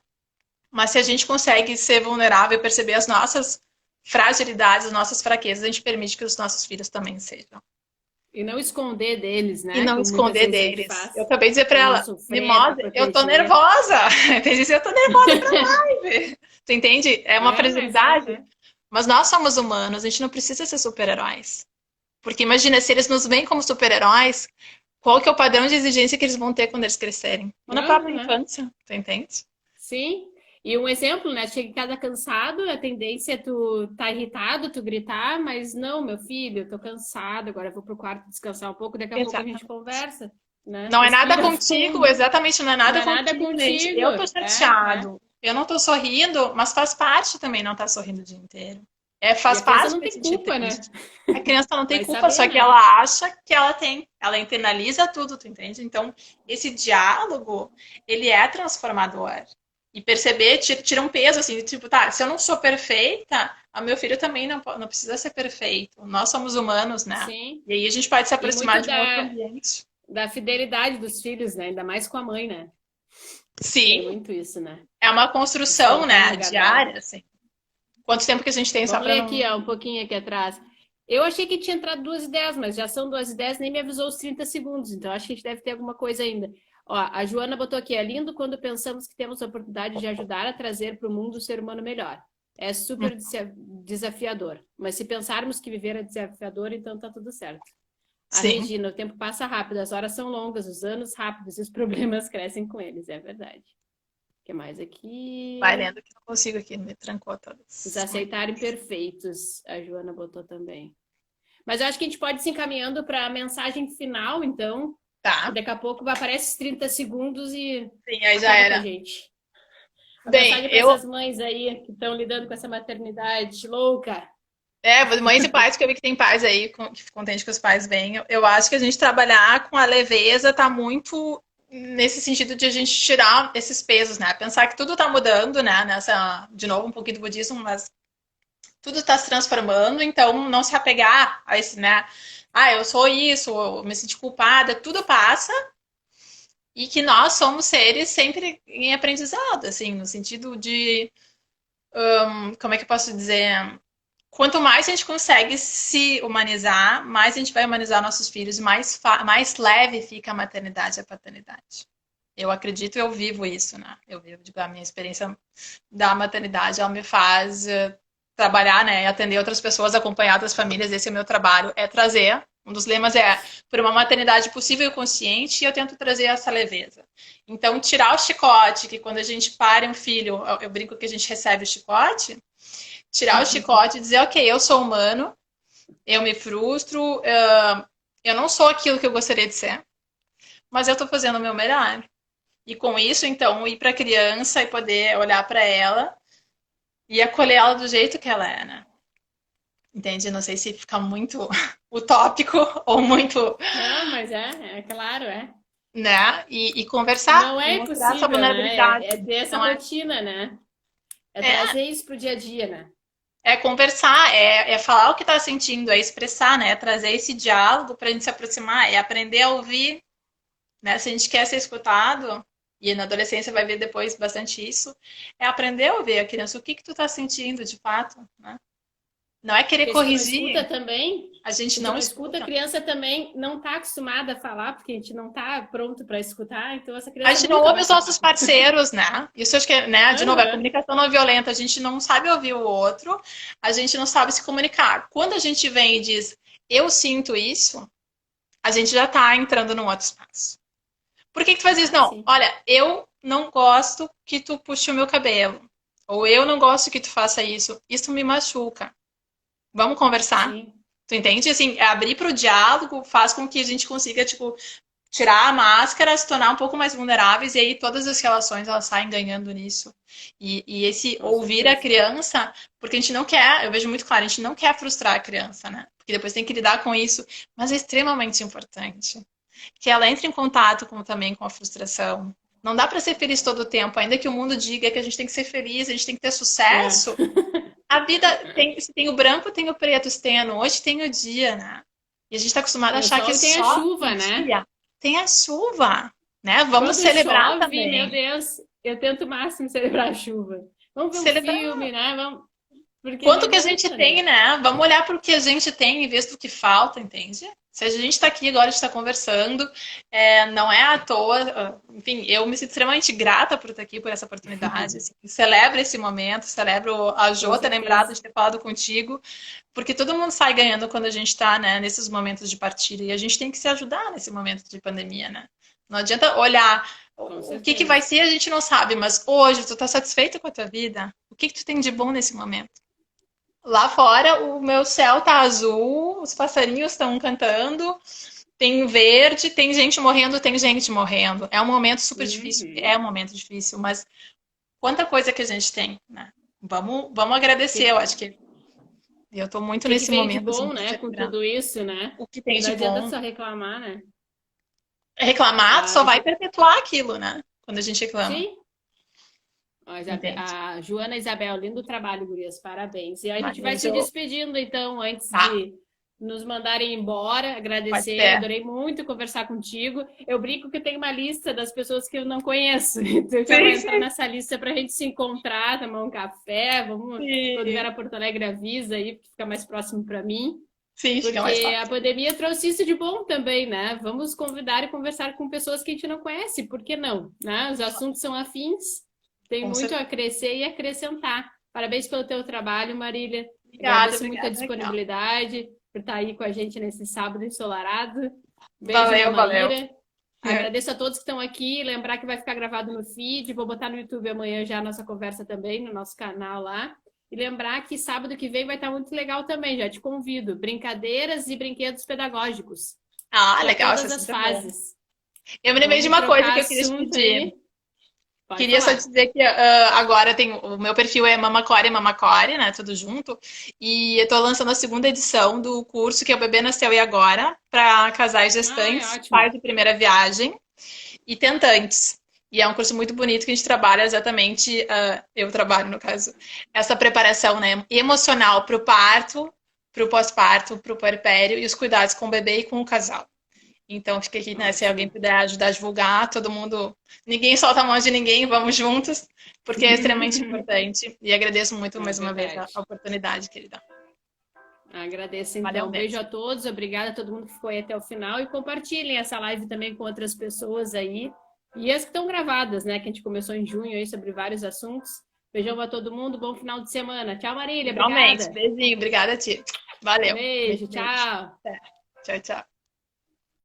mas se a gente consegue ser vulnerável e perceber as nossas fragilidades, as nossas fraquezas, a gente permite que os nossos filhos também sejam. E não esconder deles, E né? não Como muitas esconder vezes a gente deles. Eu faz, acabei de dizer para para não ela, sofrer, para Mimosa, eu tô proteger. nervosa. Entendi? Eu tô nervosa pra live. Tu entende? É uma É, mas é, fragilidade. né? Mas nós somos humanos, a gente não precisa ser super-heróis. Porque imagina, se eles nos veem como super-heróis, qual que é o padrão de exigência que eles vão ter quando eles crescerem? Ou na própria Uhum. infância, tu entende? Sim. E um exemplo, né? Chega em casa cansado, a tendência é tu tá irritado, tu gritar, mas não, meu filho, eu tô cansado, agora eu vou pro quarto descansar um pouco, daqui a pouco a gente Exatamente. conversa, né? Não é nada Respira contigo, fundo. exatamente, não é Não nada é nada contigo, gente. contigo. Eu tô É. chateado, eu não tô sorrindo, mas faz parte também não estar sorrindo o dia inteiro. É, E faz a criança parte não me tem sentir culpa, né? triste. A criança não tem Vai culpa, saber, só que né? ela acha que ela tem. Ela internaliza tudo, tu entende? Então, esse diálogo, ele é transformador. E perceber, tira um peso, assim, tipo, tá, se eu não sou perfeita, o meu filho também não precisa ser perfeito. Nós somos humanos, né? Sim. E aí a gente pode se E aproximar muito de um outro ambiente. da fidelidade dos filhos, né? Ainda mais com a mãe, né? Tem Sim, muito isso, né? é uma De construção, soltar né, na gadela. diária, assim. Quanto tempo que a gente tem só Vamos pra ler aqui, não... ó, um pouquinho aqui atrás. Eu achei que tinha entrado 2h10, mas já são 2h10, nem me avisou os 30 segundos, então acho que a gente deve ter alguma coisa ainda. Ó, a Joana botou aqui, é lindo quando pensamos que temos a oportunidade de ajudar a trazer para o mundo o ser humano melhor. É super desafiador, mas se pensarmos que viver é desafiador, então tá tudo certo. A Sim, Regina, o tempo passa rápido, as horas são longas, os anos rápidos e os problemas crescem com eles, é verdade. O que mais vai aqui? lendo que não consigo aqui, me trancou Os todas. aceitarem perfeitos, a Joana botou também. Mas eu acho que a gente pode ir se encaminhando para a mensagem final, então, que Tá, daqui a pouco aparece os 30 segundos e sim, aí já acaba com a era. gente. A Bem, mensagem para eu... essas mães aí que estão lidando com essa maternidade louca. mães e pais, que eu vi que tem pais aí que ficam contentes que os pais venham. Eu acho que a gente trabalhar com a leveza tá muito nesse sentido de a gente tirar esses pesos, né? Pensar que tudo tá mudando, né? Nessa, de novo, um pouquinho do budismo, mas tudo está se transformando, então não se apegar a esse, né? Ah, eu sou isso, eu me senti culpada, tudo passa e que nós somos seres sempre em aprendizado, assim, no sentido de, como é que eu posso dizer? Quanto mais a gente consegue se humanizar, mais a gente vai humanizar nossos filhos, mais leve fica a maternidade e a paternidade. Eu acredito, eu vivo isso, né? Eu vivo, digo, a minha experiência da maternidade, ela me faz trabalhar, né, e atender outras pessoas, acompanhar outras famílias. Esse é o meu trabalho, é trazer. Um dos lemas é por uma maternidade possível e consciente, e eu tento trazer essa leveza. Então, tirar o chicote, que quando a gente pare um filho, eu brinco que a gente recebe o chicote, tirar o chicote e dizer, ok, eu sou humano, eu me frustro, eu não sou aquilo que eu gostaria de ser, mas eu estou fazendo o meu melhor. E com isso, então, ir para a criança e poder olhar para ela e acolher ela do jeito que ela é, né? Entende? Não sei se fica muito utópico ou muito, Não, mas é claro, é. né? E conversar Não e é mostrar essa impossível, né? vulnerabilidade. É ter essa Não é, rotina, né? É é, trazer isso pro dia a dia, né? é conversar, é falar o que está sentindo, é expressar, né? É trazer esse diálogo para a gente se aproximar, é aprender a ouvir, né? Se a gente quer ser escutado, e na adolescência vai ver depois bastante isso, é aprender a ouvir a criança, o que que tu está sentindo de fato, né? Não é querer Porque se tu não corrigir. escuta também, A gente se tu não não escuta, a escuta. criança também não está acostumada a falar, porque a gente não está pronto para escutar, então essa A criança gente não nunca ouve vai os falar. nossos parceiros, né? Isso acho que, né, de novo, é Aham. comunicação não violenta. A gente não sabe ouvir o outro, a gente não sabe se comunicar. Quando a gente vem e diz, eu sinto isso, a gente já tá entrando num outro espaço. Por que que tu faz isso? Ah, Não, sim. olha, eu não gosto que tu puxe o meu cabelo. Ou eu não gosto que tu faça isso. Isso me machuca. Vamos conversar? Sim. Tu entende? Assim, abrir para o diálogo faz com que a gente consiga, tipo, tirar a máscara, se tornar um pouco mais vulneráveis, e aí todas as relações elas saem ganhando nisso. E esse Com ouvir a certeza. criança, porque a gente não quer, eu vejo muito claro, a gente não quer frustrar a criança, né? Porque depois tem que lidar com isso, mas é extremamente importante que ela entre em contato também com a frustração. Não dá para ser feliz todo o tempo, ainda que o mundo diga que a gente tem que ser feliz, a gente tem que ter É. sucesso. A vida tem, se tem o branco, tem o preto, se tem a noite, tem o dia, né? E a gente está acostumado a Tem o achar que sol é e tem a só o chuva, né? dia. Tem a chuva, né? Vamos Quando celebrar chove, meu também. Deus, eu tento o máximo celebrar a chuva. Vamos ver um Celebrar. filme, né? Vamos... Porque não Quanto que a gente adianta, né? tem, né? Vamos olhar para o que a gente tem em vez do que falta, entende? Se a gente está aqui agora, a gente está conversando, não é à toa. Enfim, eu me sinto extremamente grata por estar aqui, por essa oportunidade. Assim, celebro esse momento, celebro a Com Jo ter lembrado certeza. de ter falado contigo, porque todo mundo sai ganhando quando a gente está, né, nesses momentos de partilha. E a gente tem que se ajudar nesse momento de pandemia, né? Não adianta olhar Com o que vai certeza. ser, a gente não sabe, mas hoje tu está satisfeito com a tua vida? O que tu tem de bom nesse momento? Lá fora, o meu céu tá azul, os passarinhos estão cantando, tem verde, tem gente morrendo, tem gente morrendo. É um momento super difícil, Uhum. é um momento difícil, mas quanta coisa que a gente tem, né? Vamos agradecer, eu Que, acho que eu tô muito que nesse vem de momento, assim, bom, de né? Com celebrar tudo isso, né? o que tem Não de adianta bom. só reclamar, né? Reclamar A, só vai perpetuar aquilo, né? Quando a gente reclama, sim, entende? A Joana Isabel, lindo trabalho, gurias, parabéns. E a gente vai Valeu, se Jo. despedindo, então, antes Tá, de nos mandarem embora. pode Agradecer, ser. adorei muito conversar contigo. Eu brinco que eu tenho uma lista das pessoas que eu não conheço, então eu quero Sim, entrar sim, nessa lista para a gente se encontrar, tomar um café. Vamos, quando vier sim. a Porto Alegre, avisa aí, porque fica mais próximo para mim. Sim, fica mais Porque a fácil. pandemia trouxe isso de bom também, né? Vamos convidar e conversar com pessoas que a gente não conhece, por que não? Né? Os assuntos são afins, tem Com muito a certeza. crescer e acrescentar. Parabéns pelo teu trabalho, Marília. Obrigada, Agradeço muito a obrigada, Raquel. disponibilidade por estar aí com a gente nesse sábado ensolarado. Beijo na Valeu, valeu. Maíra. Agradeço a todos que estão aqui. Lembrar que vai ficar gravado no feed. Vou botar no YouTube amanhã já a nossa conversa também, no nosso canal lá. E lembrar que sábado que vem vai estar muito legal também, já te convido. Brincadeiras e brinquedos pedagógicos Ah, para legal, isso é todas as sempre bom. fases. Eu me lembrei de Vamos uma coisa trocar que eu queria te assunto pedir. aí. Pode Queria só te falar. dizer que agora tem o meu perfil é Mamacore, né? Tudo junto. E eu tô lançando a segunda edição do curso que é o Bebê Nasceu e Agora, para casais Ai, gestantes, ótimo. pais de primeira viagem e tentantes. E é um curso muito bonito que a gente trabalha exatamente, eu trabalho no caso, essa preparação, né, emocional para o parto, para o pós-parto, para o puerpério e os cuidados com o bebê e com o casal. Então, fica aqui, né, se alguém Ótimo. puder ajudar a divulgar, todo mundo, ninguém solta a mão de ninguém, vamos juntos, porque é extremamente importante. E agradeço muito É mais uma vez a verdade. oportunidade, querida. Agradeço Valeu então. Beijo mesmo. a todos. Obrigada a todo mundo que foi até o final e compartilhem essa live também com outras pessoas aí. E as que estão gravadas, né? Que a gente começou em junho aí sobre vários assuntos. Beijão a todo mundo. Bom final de semana. Tchau, Marília. Igualmente. Obrigada. Beijinho. Obrigada a ti. Valeu. Beijo. Beijo. Tchau. Até. Tchau, tchau.